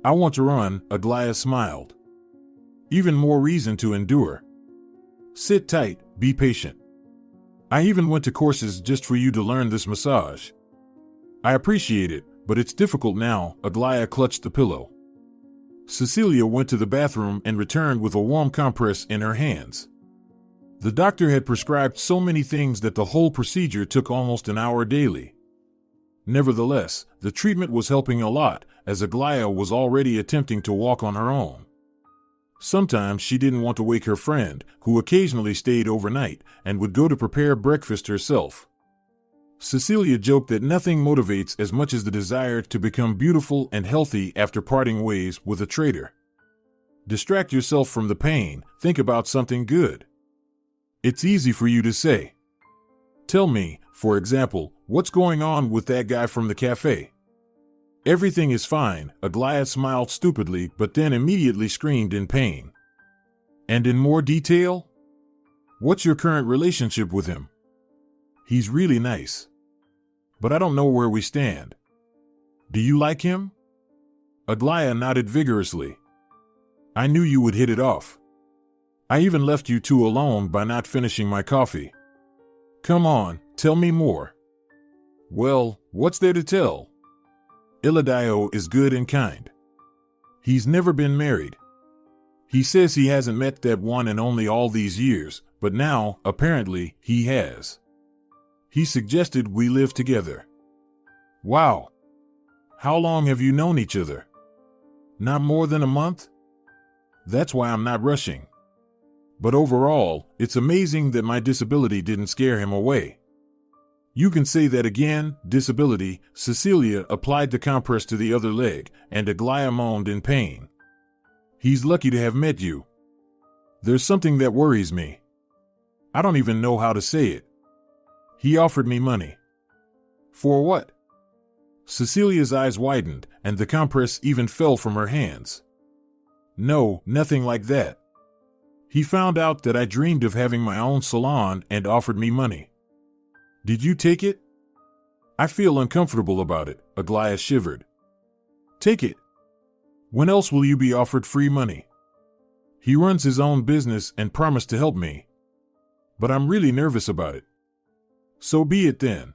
"I want to run," Aglaya smiled. "Even more reason to endure. Sit tight, be patient. I even went to courses just for you to learn this massage." "I appreciate it, but it's difficult now," Aglaya clutched the pillow. Cecilia went to the bathroom and returned with a warm compress in her hands. The doctor had prescribed so many things that the whole procedure took almost an hour daily. Nevertheless, the treatment was helping a lot, as Aglaya was already attempting to walk on her own. Sometimes she didn't want to wake her friend, who occasionally stayed overnight, and would go to prepare breakfast herself. Cecilia joked that nothing motivates as much as the desire to become beautiful and healthy after parting ways with a traitor. Distract yourself from the pain, think about something good. It's easy for you to say. Tell me, for example, what's going on with that guy from the cafe? Everything is fine, Aglaya smiled stupidly but then immediately screamed in pain. And in more detail? What's your current relationship with him? He's really nice. But I don't know where we stand. Do you like him? Aglaya nodded vigorously. I knew you would hit it off. I even left you two alone by not finishing my coffee. Come on, tell me more. Well, what's there to tell? Iladio is good and kind. He's never been married. He says he hasn't met that one and only all these years, but now, apparently, he has. He suggested we live together. Wow. How long have you known each other? Not more than a month? That's why I'm not rushing. But overall, it's amazing that my disability didn't scare him away. You can say that again, disability. Cecilia applied the compress to the other leg, and Aglaya moaned in pain. He's lucky to have met you. There's something that worries me. I don't even know how to say it. He offered me money. For what? Cecilia's eyes widened, and the compress even fell from her hands. No, nothing like that. He found out that I dreamed of having my own salon and offered me money. Did you take it? I feel uncomfortable about it, Aglaya shivered. Take it. When else will you be offered free money? He runs his own business and promised to help me. But I'm really nervous about it. So be it then.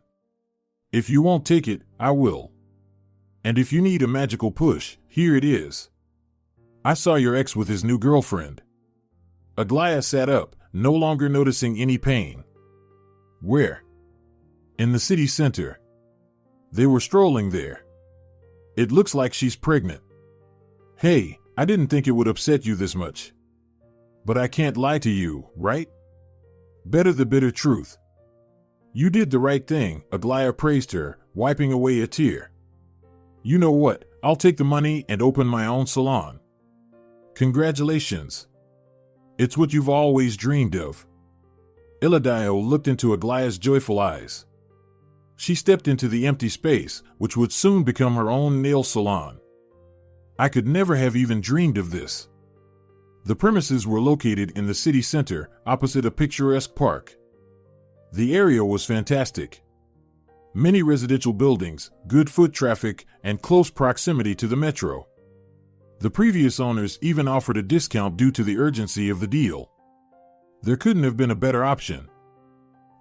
If you won't take it, I will. And if you need a magical push, here it is. I saw your ex with his new girlfriend. Aglaya sat up, no longer noticing any pain. Where? In the city center. They were strolling there. It looks like she's pregnant. Hey, I didn't think it would upset you this much. But I can't lie to you, right? Better the bitter truth. You did the right thing, Aglaya praised her, wiping away a tear. You know what, I'll take the money and open my own salon. Congratulations. It's what you've always dreamed of. Iladio looked into Aglaya's joyful eyes. She stepped into the empty space, which would soon become her own nail salon. I could never have even dreamed of this. The premises were located in the city center, opposite a picturesque park. The area was fantastic. Many residential buildings, good foot traffic, and close proximity to the metro. The previous owners even offered a discount due to the urgency of the deal. There couldn't have been a better option.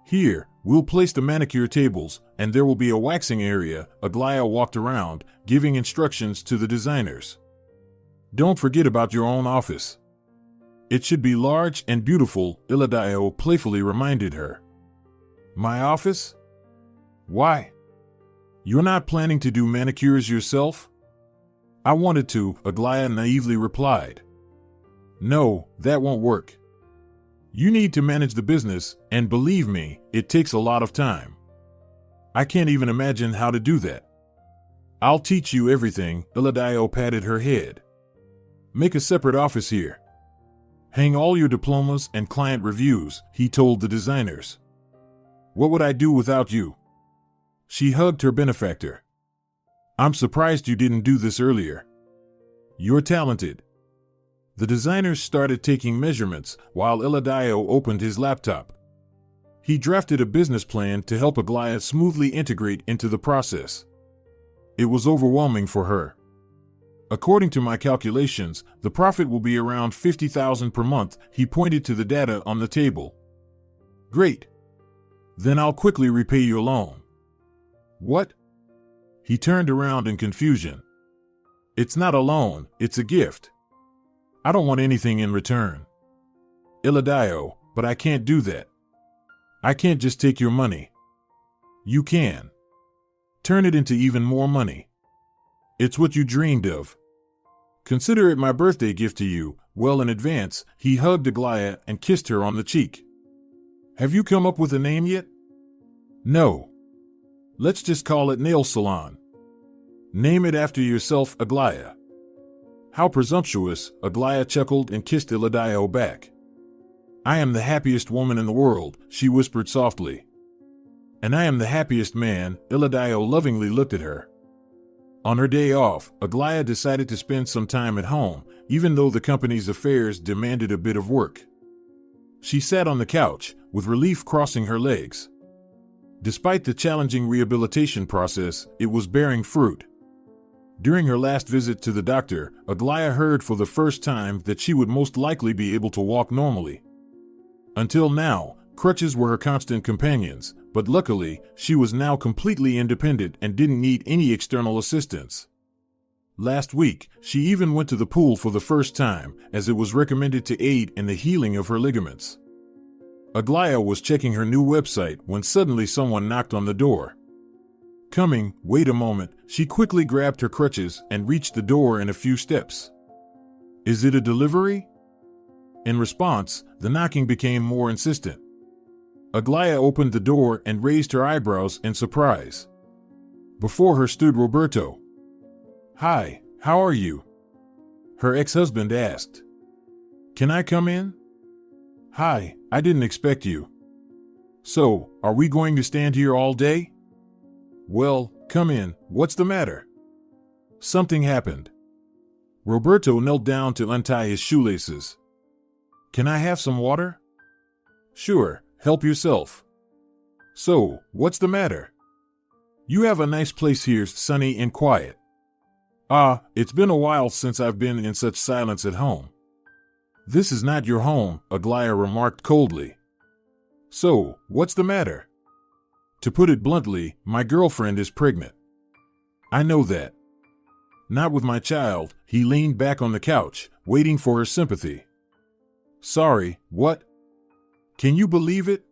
Here, we'll place the manicure tables, and there will be a waxing area. Aglaya walked around, giving instructions to the designers. Don't forget about your own office. It should be large and beautiful, Iladio playfully reminded her. My office? Why? You're not planning to do manicures yourself? I wanted to, Aglaya naively replied. No, that won't work. You need to manage the business, and believe me, it takes a lot of time. I can't even imagine how to do that. I'll teach you everything, Aglaya patted her head. Make a separate office here. Hang all your diplomas and client reviews, he told the designers. What would I do without you? She hugged her benefactor. I'm surprised you didn't do this earlier. You're talented. The designers started taking measurements while Aglaya opened his laptop. He drafted a business plan to help Aglaya smoothly integrate into the process. It was overwhelming for her. According to my calculations, the profit will be around $50,000 per month, he pointed to the data on the table. Great. Then I'll quickly repay your loan. What? He turned around in confusion. It's not a loan, it's a gift. I don't want anything in return. Aglaya, but I can't do that. I can't just take your money. You can. Turn it into even more money. It's what you dreamed of. Consider it my birthday gift to you. Well in advance, he hugged Aglaya and kissed her on the cheek. Have you come up with a name yet? No. Let's just call it Nail Salon. Name it after yourself, Aglaya. How presumptuous, Aglaya chuckled and kissed Aglaya back. I am the happiest woman in the world, she whispered softly. And I am the happiest man, Aglaya lovingly looked at her. On her day off, Aglaya decided to spend some time at home, even though the company's affairs demanded a bit of work. She sat on the couch, with relief crossing her legs. Despite the challenging rehabilitation process, it was bearing fruit. During her last visit to the doctor, Aglaya heard for the first time that she would most likely be able to walk normally. Until now, crutches were her constant companions, but luckily, she was now completely independent and didn't need any external assistance. Last week, she even went to the pool for the first time, as it was recommended to aid in the healing of her ligaments. Aglaya was checking her new website when suddenly someone knocked on the door. Coming, wait a moment, she quickly grabbed her crutches and reached the door in a few steps. Is it a delivery? In response, the knocking became more insistent. Aglaya opened the door and raised her eyebrows in surprise. Before her stood Roberto. Hi, how are you? Her ex-husband asked. Can I come in? Hi, I didn't expect you. So, are we going to stand here all day? Well, come in, what's the matter? Something happened. Roberto knelt down to untie his shoelaces. Can I have some water? Sure, help yourself. So, what's the matter? You have a nice place here, sunny and quiet. It's been a while since I've been in such silence at home. This is not your home, Aglaya remarked coldly. So, what's the matter? To put it bluntly, my girlfriend is pregnant. I know that. Not with my child, he leaned back on the couch, waiting for her sympathy. Sorry, what? Can you believe it?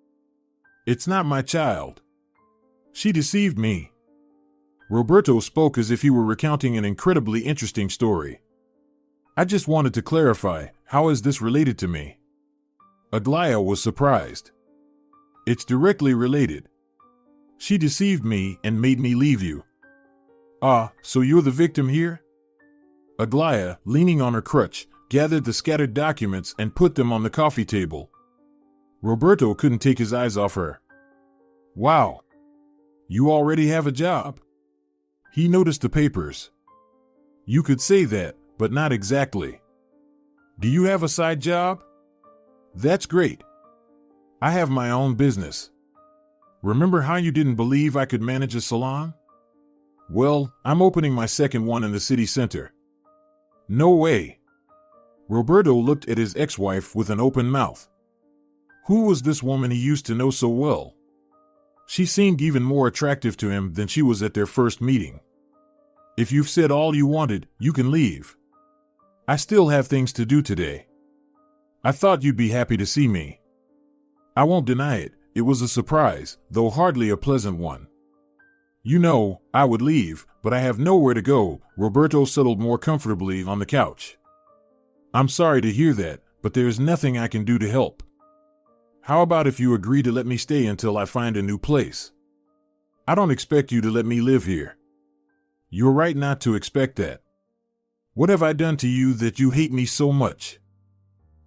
It's not my child. She deceived me. Roberto spoke as if he were recounting an incredibly interesting story. I just wanted to clarify, how is this related to me? Aglaya was surprised. It's directly related. She deceived me and made me leave you. So you're the victim here? Aglaya, leaning on her crutch, gathered the scattered documents and put them on the coffee table. Roberto couldn't take his eyes off her. Wow. You already have a job? He noticed the papers. You could say that, but not exactly. Do you have a side job? That's great. I have my own business. Remember how you didn't believe I could manage a salon? Well, I'm opening my second one in the city center. No way. Roberto looked at his ex-wife with an open mouth. Who was this woman he used to know so well? She seemed even more attractive to him than she was at their first meeting. If you've said all you wanted, you can leave. I still have things to do today. I thought you'd be happy to see me. I won't deny it, it was a surprise, though hardly a pleasant one. You know, I would leave, but I have nowhere to go. Roberto settled more comfortably on the couch. I'm sorry to hear that, but there is nothing I can do to help. How about if you agree to let me stay until I find a new place? I don't expect you to let me live here. You're right not to expect that. What have I done to you that you hate me so much?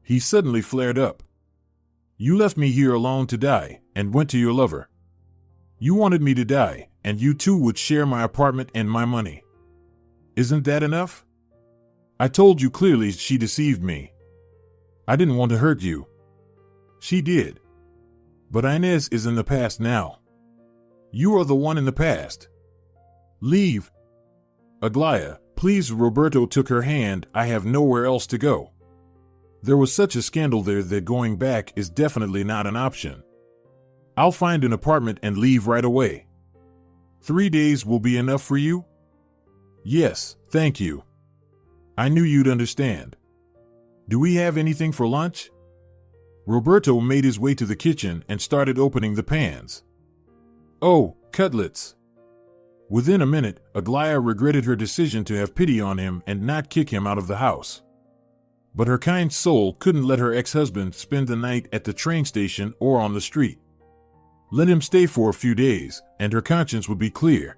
He suddenly flared up. You left me here alone to die and went to your lover. You wanted me to die, and you two would share my apartment and my money. Isn't that enough? I told you clearly she deceived me. I didn't want to hurt you. She did. But Inez is in the past now. You are the one in the past. Leave. Aglaya, please. Roberto took her hand. I have nowhere else to go. There was such a scandal there that going back is definitely not an option. I'll find an apartment and leave right away. 3 days will be enough for you? Yes, thank you. I knew you'd understand. Do we have anything for lunch? Roberto made his way to the kitchen and started opening the pans. Oh, cutlets. Within a minute, Aglaya regretted her decision to have pity on him and not kick him out of the house. But her kind soul couldn't let her ex-husband spend the night at the train station or on the street. Let him stay for a few days, and her conscience would be clear.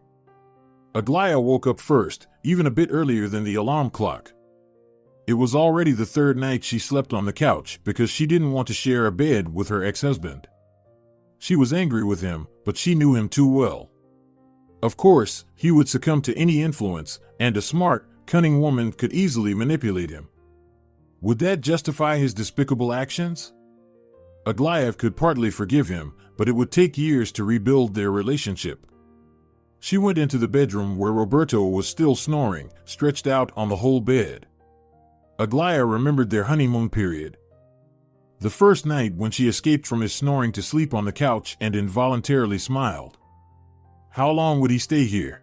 Aglaya woke up first, even a bit earlier than the alarm clock. It was already the third night she slept on the couch because she didn't want to share a bed with her ex-husband. She was angry with him, but she knew him too well. Of course, he would succumb to any influence, and a smart, cunning woman could easily manipulate him. Would that justify his despicable actions? Aglaya could partly forgive him, but it would take years to rebuild their relationship. She went into the bedroom where Roberto was still snoring, stretched out on the whole bed. Aglaya remembered their honeymoon period. The first night when she escaped from his snoring to sleep on the couch and involuntarily smiled. How long would he stay here?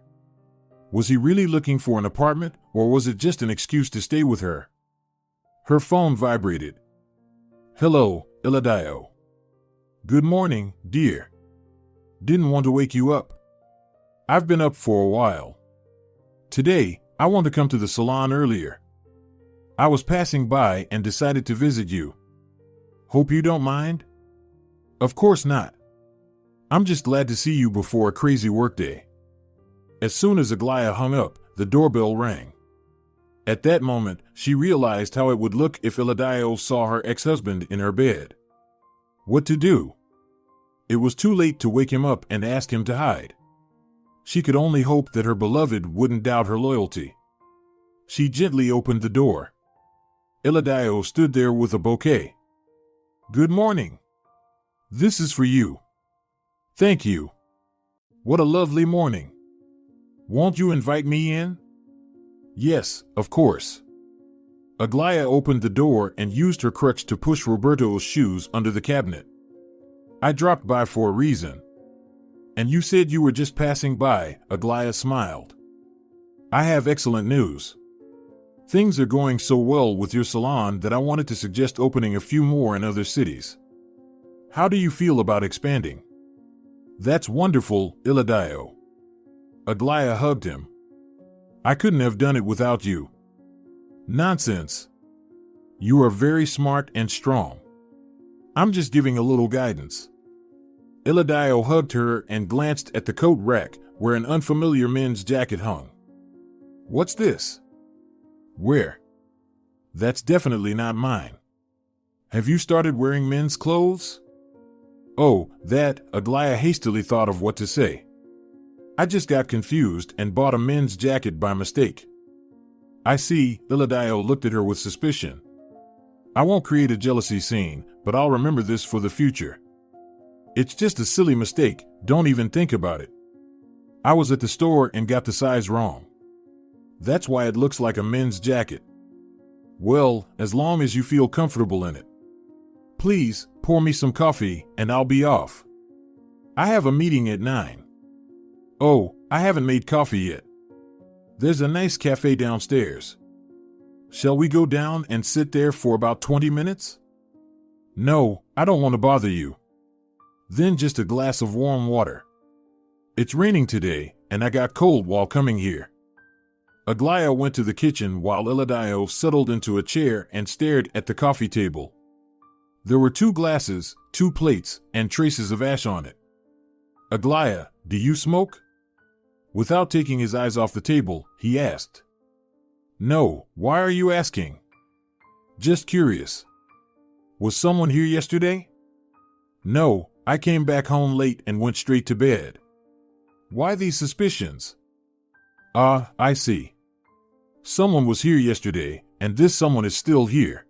Was he really looking for an apartment, or was it just an excuse to stay with her? Her phone vibrated. Hello, Aglaya. Good morning, dear. Didn't want to wake you up. I've been up for a while. Today, I want to come to the salon earlier. I was passing by and decided to visit you. Hope you don't mind? Of course not. I'm just glad to see you before a crazy workday. As soon as Aglaya hung up, the doorbell rang. At that moment, she realized how it would look if Aglaya saw her ex-husband in her bed. What to do? It was too late to wake him up and ask him to hide. She could only hope that her beloved wouldn't doubt her loyalty. She gently opened the door. Aglaya stood there with a bouquet. Good morning. This is for you. Thank you. What a lovely morning. Won't you invite me in? Yes, of course. Aglaya opened the door and used her crutch to push Roberto's shoes under the cabinet. I dropped by for a reason. And you said you were just passing by, Aglaya smiled. I have excellent news. Things are going so well with your salon that I wanted to suggest opening a few more in other cities. How do you feel about expanding? That's wonderful, Aglaya. Aglaya hugged him. I couldn't have done it without you. Nonsense. You are very smart and strong. I'm just giving a little guidance. Aglaya hugged her and glanced at the coat rack where an unfamiliar men's jacket hung. What's this? Where? That's definitely not mine. Have you started wearing men's clothes? Oh, that, Aglaya hastily thought of what to say. I just got confused and bought a men's jacket by mistake. I see, Aglaya looked at her with suspicion. I won't create a jealousy scene, but I'll remember this for the future. It's just a silly mistake, don't even think about it. I was at the store and got the size wrong. That's why it looks like a men's jacket. Well, as long as you feel comfortable in it. Please, pour me some coffee, and I'll be off. I have a meeting at 9. Oh, I haven't made coffee yet. There's a nice cafe downstairs. Shall we go down and sit there for about 20 minutes? No, I don't want to bother you. Then just a glass of warm water. It's raining today, and I got cold while coming here. Aglaya went to the kitchen while Aglaya settled into a chair and stared at the coffee table. There were 2 glasses, 2 plates, and traces of ash on it. Aglaya, do you smoke? Without taking his eyes off the table, he asked. No, why are you asking? Just curious. Was someone here yesterday? No, I came back home late and went straight to bed. Why these suspicions? Ah, I see. Someone was here yesterday, and this someone is still here.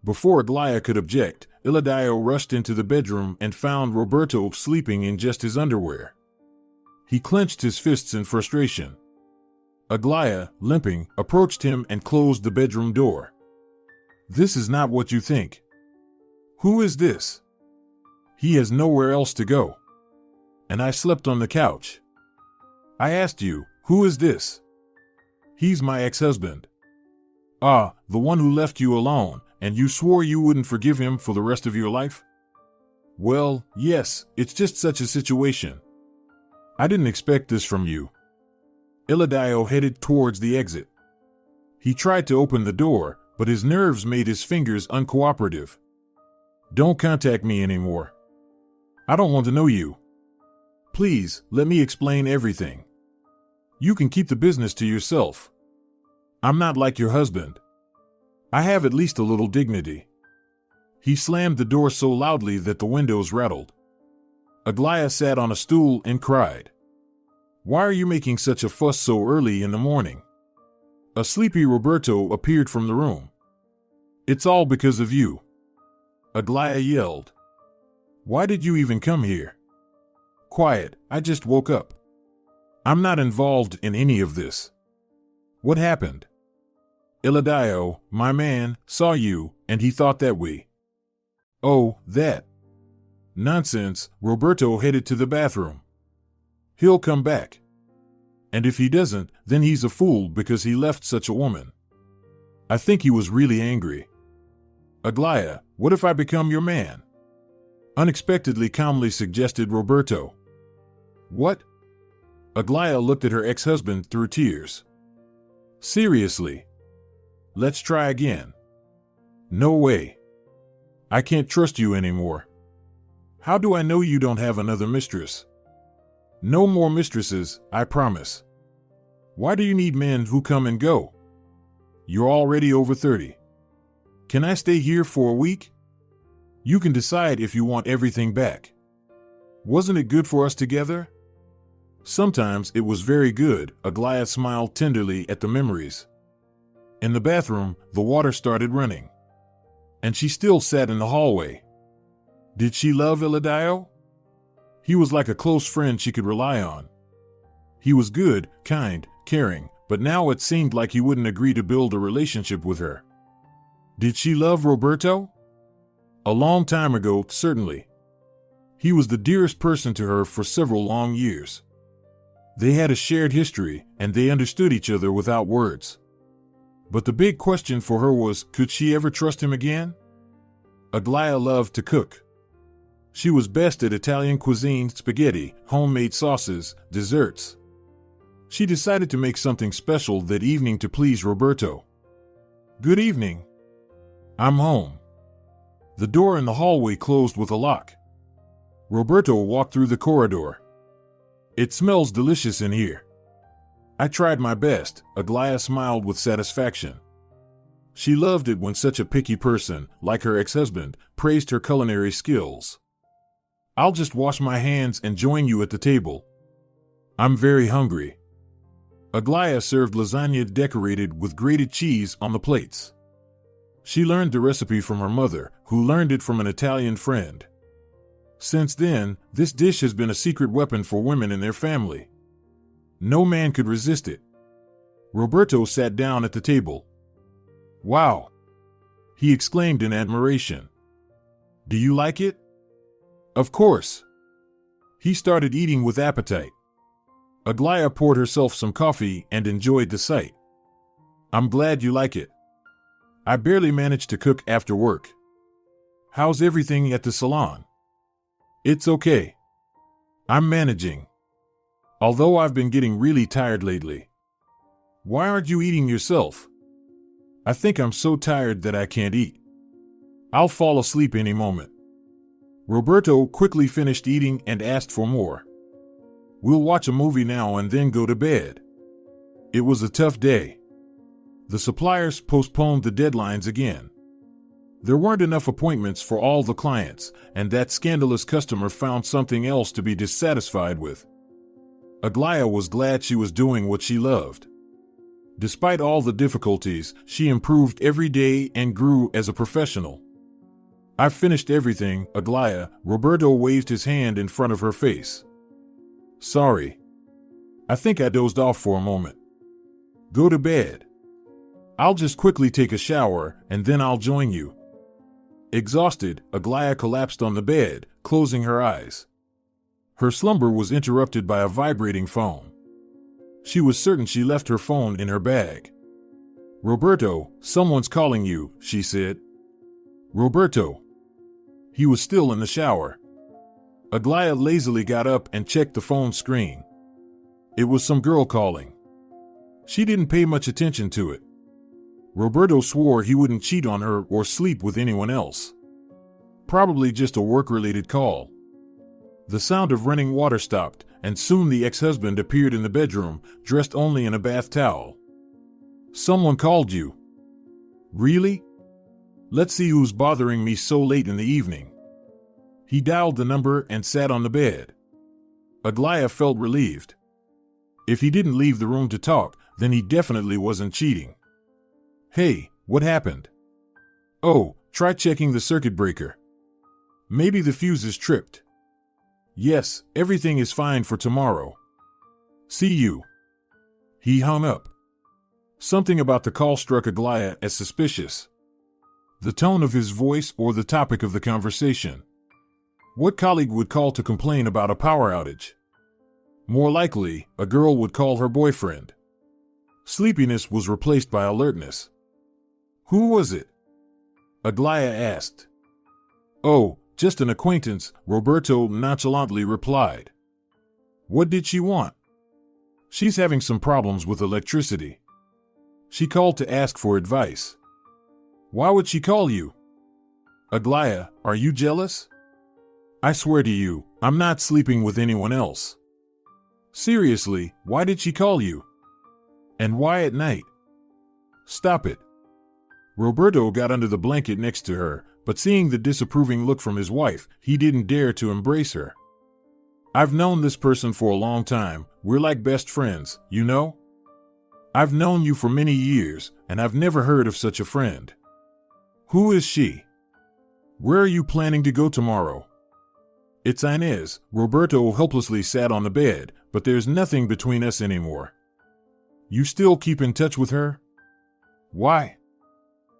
Before Aglaya could object, Aglaya rushed into the bedroom and found Roberto sleeping in just his underwear. He clenched his fists in frustration. Aglaya, limping, approached him and closed the bedroom door. This is not what you think. Who is this? He has nowhere else to go. And I slept on the couch. I asked you, who is this? He's my ex-husband. Ah, the one who left you alone, and you swore you wouldn't forgive him for the rest of your life? Well, yes, it's just such a situation. I didn't expect this from you. Aglaya headed towards the exit. He tried to open the door, but his nerves made his fingers uncooperative. Don't contact me anymore. I don't want to know you. Please, let me explain everything. You can keep the business to yourself. I'm not like your husband. I have at least a little dignity. He slammed the door so loudly that the windows rattled. Aglaya sat on a stool and cried. Why are you making such a fuss so early in the morning? A sleepy Roberto appeared from the room. It's all because of you. Aglaya yelled. Why did you even come here? Quiet, I just woke up. I'm not involved in any of this. What happened? Aglaya, my man, saw you, and he thought that we... Oh, that. Nonsense, Roberto headed to the bathroom. He'll come back. And if he doesn't, then he's a fool because he left such a woman. I think he was really angry. Aglaya, what if I become your man? Unexpectedly calmly suggested Roberto. What? Aglaya looked at her ex-husband through tears. Seriously? Let's try again. No way. I can't trust you anymore. How do I know you don't have another mistress? No more mistresses, I promise. Why do you need men who come and go? You're already over 30. Can I stay here for a week? You can decide if you want everything back. Wasn't it good for us together? Sometimes it was very good, Aglaya smiled tenderly at the memories. In the bathroom, the water started running. And she still sat in the hallway. Did she love Aglaya? He was like a close friend she could rely on. He was good, kind, caring, but now it seemed like he wouldn't agree to build a relationship with her. Did she love Roberto? A long time ago, certainly. He was the dearest person to her for several long years. They had a shared history, and they understood each other without words. But the big question for her was, could she ever trust him again? Aglaya loved to cook. She was best at Italian cuisine, spaghetti, homemade sauces, desserts. She decided to make something special that evening to please Roberto. Good evening. I'm home. The door in the hallway closed with a lock. Roberto walked through the corridor. It smells delicious in here. I tried my best, Aglaya smiled with satisfaction. She loved it when such a picky person, like her ex-husband, praised her culinary skills. I'll just wash my hands and join you at the table. I'm very hungry. Aglaya served lasagna decorated with grated cheese on the plates. She learned the recipe from her mother, who learned it from an Italian friend. Since then, this dish has been a secret weapon for women in their family. No man could resist it. Roberto sat down at the table. Wow! He exclaimed in admiration. Do you like it? Of course. He started eating with appetite. Aglaya poured herself some coffee and enjoyed the sight. I'm glad you like it. I barely managed to cook after work. How's everything at the salon? It's okay. I'm managing. Although I've been getting really tired lately. Why aren't you eating yourself? I think I'm so tired that I can't eat. I'll fall asleep any moment. Roberto quickly finished eating and asked for more. We'll watch a movie now and then go to bed. It was a tough day. The suppliers postponed the deadlines again. There weren't enough appointments for all the clients, and that scandalous customer found something else to be dissatisfied with. Aglaya was glad she was doing what she loved. Despite all the difficulties, she improved every day and grew as a professional. I've finished everything, Aglaya. Roberto waved his hand in front of her face. Sorry. I think I dozed off for a moment. Go to bed. I'll just quickly take a shower, and then I'll join you. Exhausted, Aglaya collapsed on the bed, closing her eyes. Her slumber was interrupted by a vibrating phone. She was certain she left her phone in her bag. Roberto, someone's calling you, she said. Roberto. He was still in the shower. Aglaya lazily got up and checked the phone screen. It was some girl calling. She didn't pay much attention to it. Roberto swore he wouldn't cheat on her or sleep with anyone else. Probably just a work-related call. The sound of running water stopped, and soon the ex-husband appeared in the bedroom, dressed only in a bath towel. Someone called you. Really? Let's see who's bothering me so late in the evening. He dialed the number and sat on the bed. Aglaya felt relieved. If he didn't leave the room to talk, then he definitely wasn't cheating. Hey, what happened? Oh, try checking the circuit breaker. Maybe the fuse is tripped. Yes, everything is fine for tomorrow. See you. He hung up. Something about the call struck Aglaya as suspicious. The tone of his voice or the topic of the conversation. What colleague would call to complain about a power outage? More likely, a girl would call her boyfriend. Sleepiness was replaced by alertness. Who was it? Aglaya asked. Oh, just an acquaintance, Roberto nonchalantly replied. What did she want? She's having some problems with electricity. She called to ask for advice. Why would she call you? Aglaya, are you jealous? I swear to you, I'm not sleeping with anyone else. Seriously, why did she call you? And why at night? Stop it. Roberto got under the blanket next to her, but seeing the disapproving look from his wife, he didn't dare to embrace her. I've known this person for a long time. We're like best friends, you know? I've known you for many years, and I've never heard of such a friend. Who is she? Where are you planning to go tomorrow? It's Inez. Roberto helplessly sat on the bed, but there's nothing between us anymore. You still keep in touch with her? Why?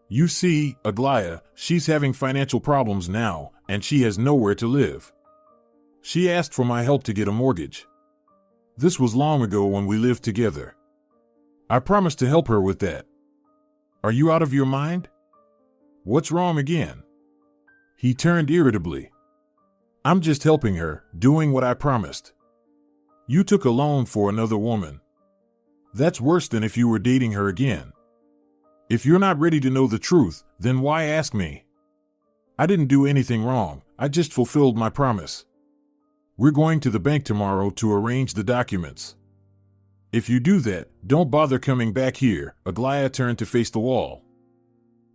You see, Aglaya, she's having financial problems now, and she has nowhere to live. She asked for my help to get a mortgage. This was long ago when we lived together. I promised to help her with that. Are you out of your mind? What's wrong again? He turned irritably. I'm just helping her, doing what I promised. You took a loan for another woman. That's worse than if you were dating her again. If you're not ready to know the truth, then why ask me? I didn't do anything wrong, I just fulfilled my promise. We're going to the bank tomorrow to arrange the documents. If you do that, don't bother coming back here. Aglaya turned to face the wall.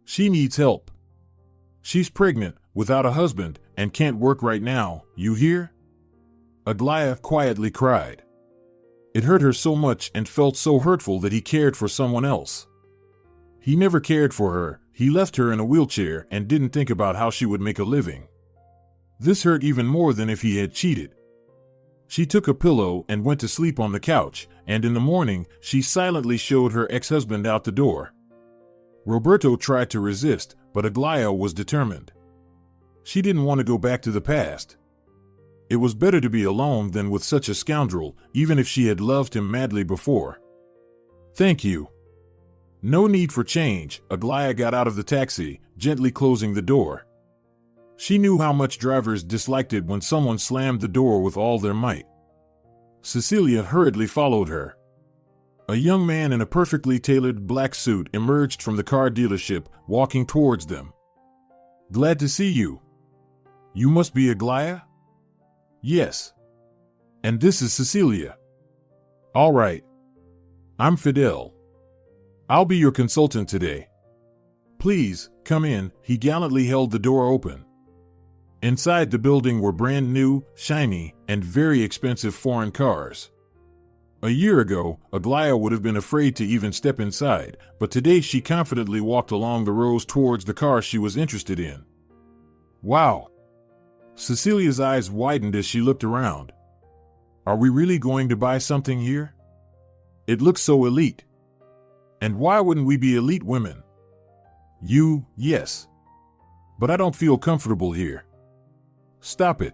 She needs help. She's pregnant, without a husband, and can't work right now, you hear? Aglaya quietly cried. It hurt her so much and felt so hurtful that he cared for someone else. He never cared for her, he left her in a wheelchair and didn't think about how she would make a living. This hurt even more than if he had cheated. She took a pillow and went to sleep on the couch, and in the morning, she silently showed her ex-husband out the door. Roberto tried to resist, but Aglaya was determined. She didn't want to go back to the past. It was better to be alone than with such a scoundrel, even if she had loved him madly before. Thank you. No need for change. Aglaya got out of the taxi, gently closing the door. She knew how much drivers disliked it when someone slammed the door with all their might. Cecilia hurriedly followed her. A young man in a perfectly tailored black suit emerged from the car dealership, walking towards them. Glad to see you. You must be Aglaya? Yes. And this is Cecilia. All right. I'm Fidel. I'll be your consultant today. Please, come in. He gallantly held the door open. Inside the building were brand new, shiny, and very expensive foreign cars. A year ago, Aglaya would have been afraid to even step inside, but today she confidently walked along the rows towards the car she was interested in. Wow! Cecilia's eyes widened as she looked around. Are we really going to buy something here? It looks so elite. And why wouldn't we be elite women? Yes. But I don't feel comfortable here. Stop it.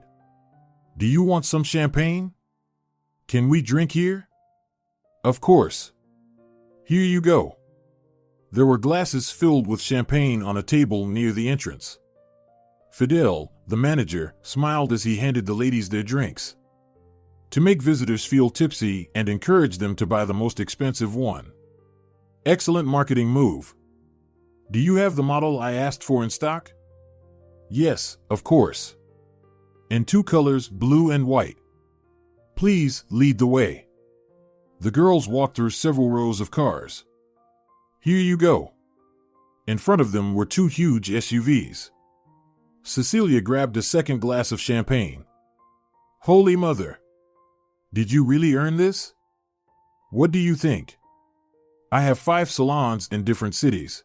Do you want some champagne? Can we drink here? Of course. Here you go. There were glasses filled with champagne on a table near the entrance. Fidel, the manager, smiled as he handed the ladies their drinks. To make visitors feel tipsy and encourage them to buy the most expensive one. Excellent marketing move. Do you have the model I asked for in stock? Yes, of course. In 2 colors, blue and white. Please lead the way. The girls walked through several rows of cars. Here you go. In front of them were 2 huge SUVs. Cecilia grabbed a second glass of champagne. Holy Mother! Did you really earn this? What do you think? I have 5 salons in different cities.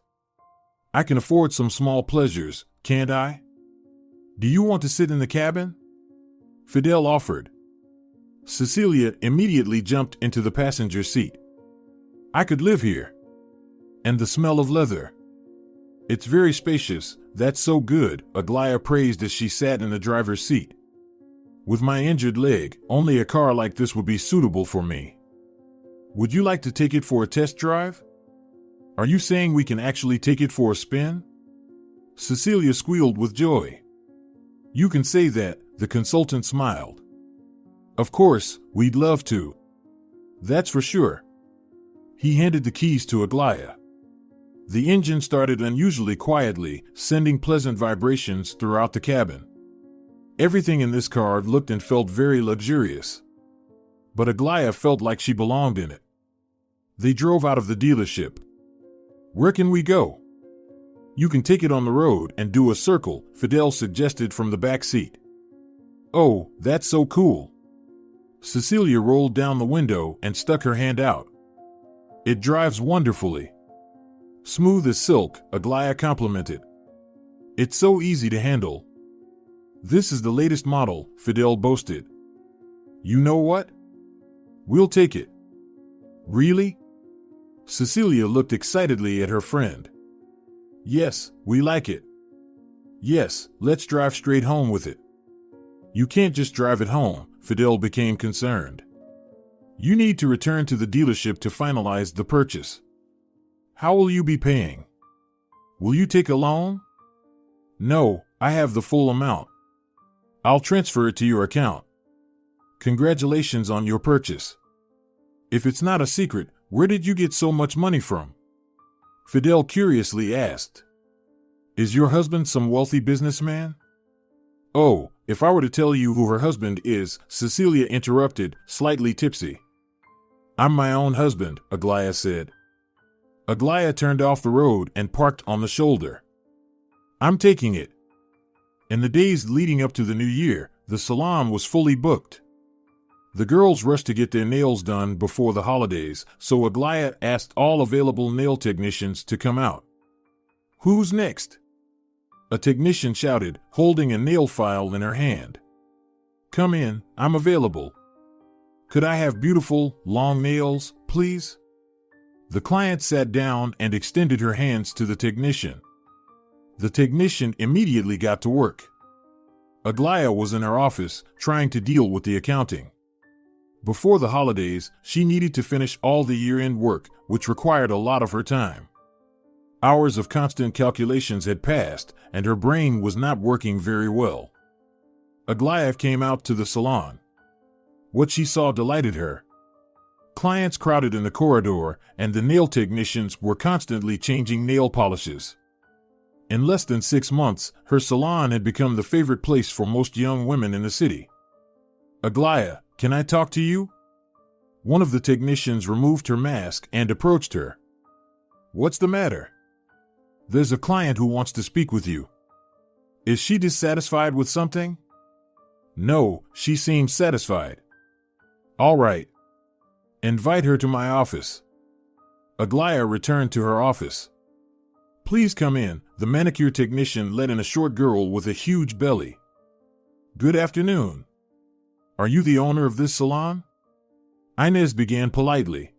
I can afford some small pleasures, can't I? Do you want to sit in the cabin? Fidel offered. Cecilia immediately jumped into the passenger seat. I could live here. And the smell of leather. It's very spacious, that's so good, Aglaya praised as she sat in the driver's seat. With my injured leg, only a car like this would be suitable for me. Would you like to take it for a test drive? Are you saying we can actually take it for a spin? Cecilia squealed with joy. You can say that, the consultant smiled. Of course, we'd love to. That's for sure. He handed the keys to Aglaya. The engine started unusually quietly, sending pleasant vibrations throughout the cabin. Everything in this car looked and felt very luxurious. But Aglaya felt like she belonged in it. They drove out of the dealership. Where can we go? You can take it on the road and do a circle, Fidel suggested from the back seat. Oh, that's so cool. Cecilia rolled down the window and stuck her hand out. It drives wonderfully. Smooth as silk, Aglaya complimented. It's so easy to handle. This is the latest model, Fidel boasted. You know what? We'll take it. Really? Cecilia looked excitedly at her friend. Yes, we like it. Yes, let's drive straight home with it. You can't just drive it home, Fidel became concerned. You need to return to the dealership to finalize the purchase. How will you be paying? Will you take a loan? No, I have the full amount. I'll transfer it to your account. Congratulations on your purchase. If it's not a secret, where did you get so much money from? Fidel curiously asked. Is your husband some wealthy businessman? Oh, if I were to tell you who her husband is, Cecilia interrupted, slightly tipsy. I'm my own husband, Aglaya said. Aglaya turned off the road and parked on the shoulder. I'm taking it. In the days leading up to the new year, the salon was fully booked. The girls rushed to get their nails done before the holidays, so Aglaya asked all available nail technicians to come out. Who's next? A technician shouted, holding a nail file in her hand. Come in, I'm available. Could I have beautiful, long nails, please? The client sat down and extended her hands to the technician. The technician immediately got to work. Aglaya was in her office, trying to deal with the accounting. Before the holidays, she needed to finish all the year-end work, which required a lot of her time. Hours of constant calculations had passed, and her brain was not working very well. Aglaya came out to the salon. What she saw delighted her. Clients crowded in the corridor, and the nail technicians were constantly changing nail polishes. In less than 6 months, her salon had become the favorite place for most young women in the city. "Aglaya, can I talk to you?" One of the technicians removed her mask and approached her. "What's the matter?" "There's a client who wants to speak with you." "Is she dissatisfied with something?" "No, she seems satisfied." "All right. Invite her to my office." Aglaya returned to her office. "Please come in," the manicure technician let in a short girl with a huge belly. "Good afternoon. Are you the owner of this salon?" Inez began politely.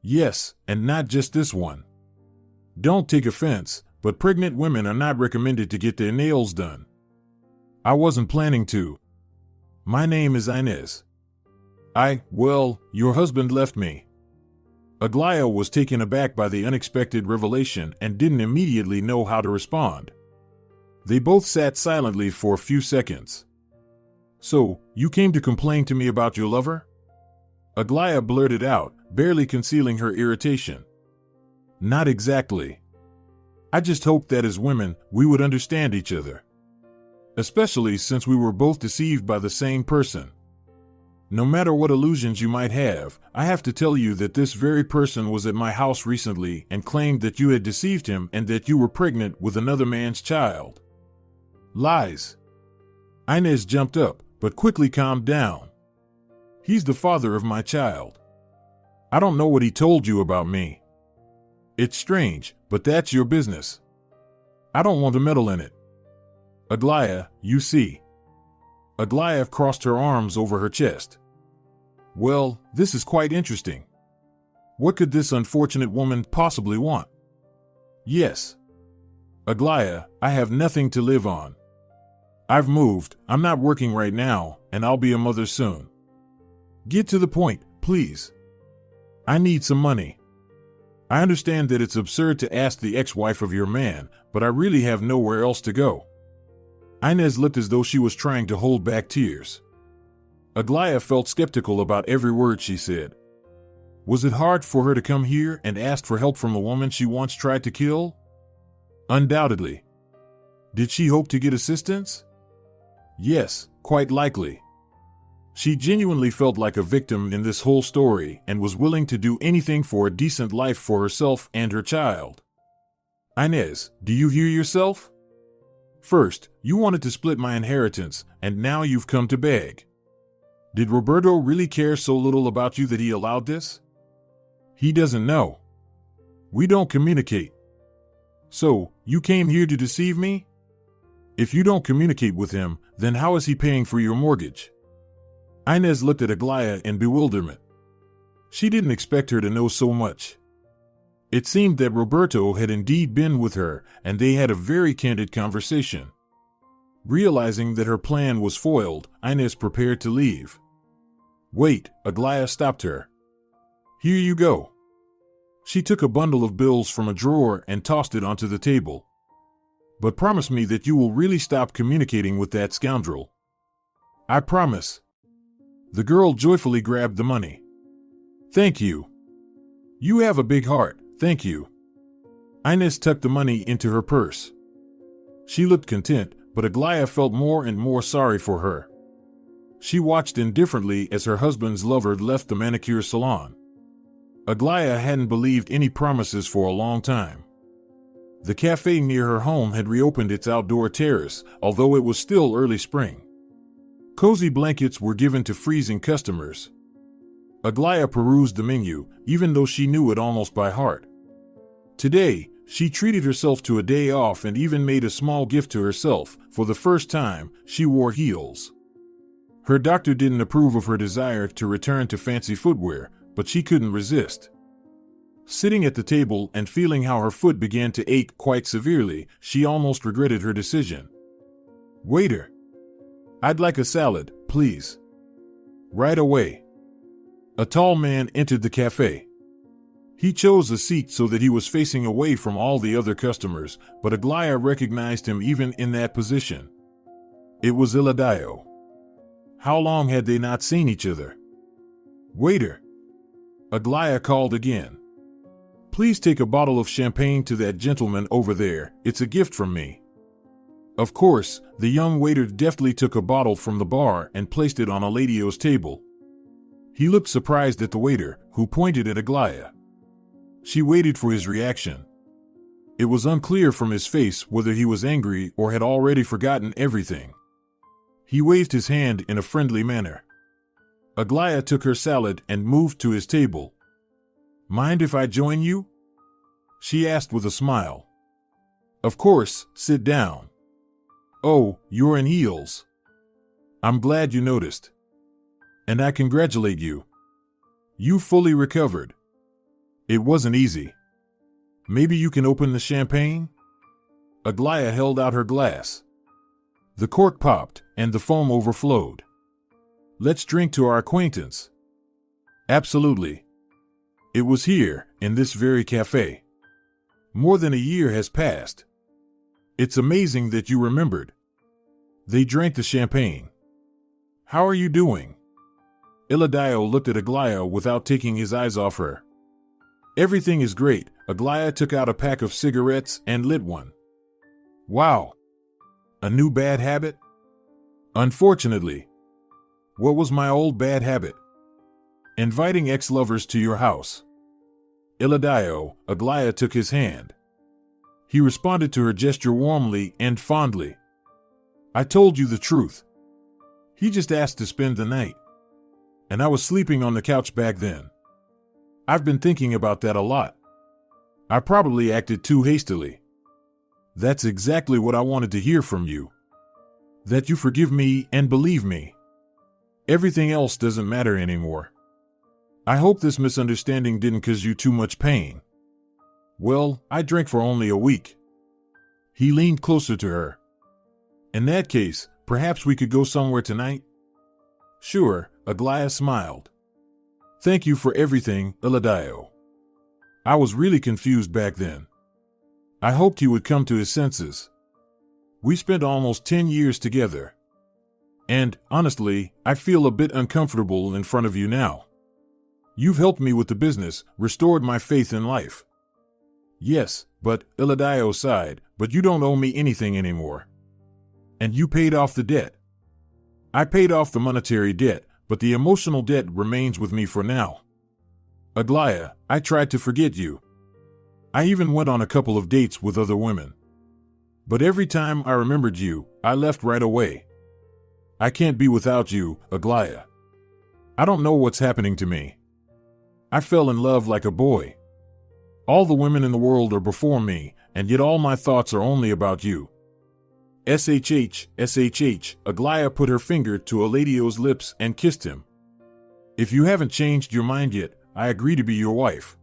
"Yes, and not just this one. Don't take offense, but pregnant women are not recommended to get their nails done." "I wasn't planning to. My name is Inez. Well, your husband left me." Aglaya was taken aback by the unexpected revelation and didn't immediately know how to respond. They both sat silently for a few seconds. "So, you came to complain to me about your lover?" Aglaya blurted out, barely concealing her irritation. "Not exactly. I just hoped that as women, we would understand each other. Especially since we were both deceived by the same person. No matter what illusions you might have, I have to tell you that this very person was at my house recently and claimed that you had deceived him and that you were pregnant with another man's child." "Lies." Inez jumped up, but quickly calmed down. "He's the father of my child. I don't know what he told you about me. It's strange, but that's your business. I don't want to meddle in it. Aglaya, you see." Aglaya crossed her arms over her chest. "Well, this is quite interesting. What could this unfortunate woman possibly want?" "Yes. Aglaya, I have nothing to live on. I've moved, I'm not working right now, and I'll be a mother soon. Get to the point, please. I need some money. I understand that it's absurd to ask the ex-wife of your man, but I really have nowhere else to go." Inez looked as though she was trying to hold back tears. Aglaya felt skeptical about every word she said. Was it hard for her to come here and ask for help from a woman she once tried to kill? Undoubtedly. Did she hope to get assistance? Yes, quite likely. She genuinely felt like a victim in this whole story and was willing to do anything for a decent life for herself and her child. "Inez, do you hear yourself? First, you wanted to split my inheritance, and now you've come to beg. Did Roberto really care so little about you that he allowed this? He doesn't know. We don't communicate. So, you came here to deceive me? If you don't communicate with him, then how is he paying for your mortgage?" Inez looked at Aglaya in bewilderment. She didn't expect her to know so much. It seemed that Roberto had indeed been with her, and they had a very candid conversation. Realizing that her plan was foiled, Inez prepared to leave. "Wait," Aglaya stopped her. "Here you go." She took a bundle of bills from a drawer and tossed it onto the table. "But promise me that you will really stop communicating with that scoundrel." "I promise." The girl joyfully grabbed the money. "Thank you. You have a big heart, thank you." Inez tucked the money into her purse. She looked content, but Aglaya felt more and more sorry for her. She watched indifferently as her husband's lover left the manicure salon. Aglaya hadn't believed any promises for a long time. The cafe near her home had reopened its outdoor terrace, although it was still early spring. Cozy blankets were given to freezing customers. Aglaya perused the menu, even though she knew it almost by heart. Today, she treated herself to a day off and even made a small gift to herself. For the first time, she wore heels. Her doctor didn't approve of her desire to return to fancy footwear, but she couldn't resist. Sitting at the table and feeling how her foot began to ache quite severely, she almost regretted her decision. "Waiter, I'd like a salad, please." "Right away." A tall man entered the cafe. He chose a seat so that he was facing away from all the other customers, but Aglaya recognized him even in that position. It was Roberto. How long had they not seen each other? "Waiter." Aglaya called again. Please take a bottle of champagne to that gentleman over there. It's a gift from me. Of course, the young waiter deftly took a bottle from the bar and placed it on Aladio's table. He looked surprised at the waiter, who pointed at Aglaya. She waited for his reaction. It was unclear from his face whether he was angry or had already forgotten everything. He waved his hand in a friendly manner. Aglaya took her salad and moved to his table. Mind if I join you? She asked with a smile. Of course, sit down. Oh, you're in heels. I'm glad you noticed. And I congratulate you. You fully recovered. It wasn't easy. Maybe you can open the champagne? Aglaya held out her glass. The cork popped and the foam overflowed. Let's drink to our acquaintance. Absolutely. It was here, in this very cafe. More than a year has passed. It's amazing that you remembered. They drank the champagne. How are you doing? Eladio looked at Aglaya without taking his eyes off her. Everything is great. Aglaya took out a pack of cigarettes and lit one. Wow. A new bad habit? Unfortunately. What was my old bad habit? Inviting ex-lovers to your house. Eladio, Aglaya took his hand. He responded to her gesture warmly and fondly. I told you the truth. He just asked to spend the night. And I was sleeping on the couch back then. I've been thinking about that a lot. I probably acted too hastily. That's exactly what I wanted to hear from you. That you forgive me and believe me. Everything else doesn't matter anymore. I hope this misunderstanding didn't cause you too much pain. Well, I drank for only a week. He leaned closer to her. In that case, perhaps we could go somewhere tonight? Sure, Aglaya smiled. Thank you for everything, Eladio. I was really confused back then. I hoped he would come to his senses. We spent almost 10 years together. And, honestly, I feel a bit uncomfortable in front of you now. You've helped me with the business, restored my faith in life. Yes, but, Eladio sighed, but you don't owe me anything anymore. And you paid off the debt. I paid off the monetary debt, but the emotional debt remains with me for now. Aglaya, I tried to forget you. I even went on a couple of dates with other women. But every time I remembered you, I left right away. I can't be without you, Aglaya. I don't know what's happening to me. I fell in love like a boy. All the women in the world are before me, and yet all my thoughts are only about you. SHH, Aglaya put her finger to Eladio's lips and kissed him. If you haven't changed your mind yet, I agree to be your wife.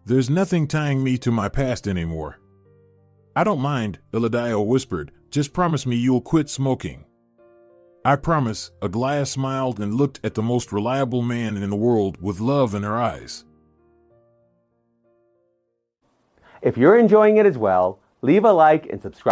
There's nothing tying me to my past anymore. I don't mind, Eladio whispered, just promise me you'll quit smoking. I promise, Aglaya smiled and looked at the most reliable man in the world with love in her eyes. If you're enjoying it as well, leave a like and subscribe.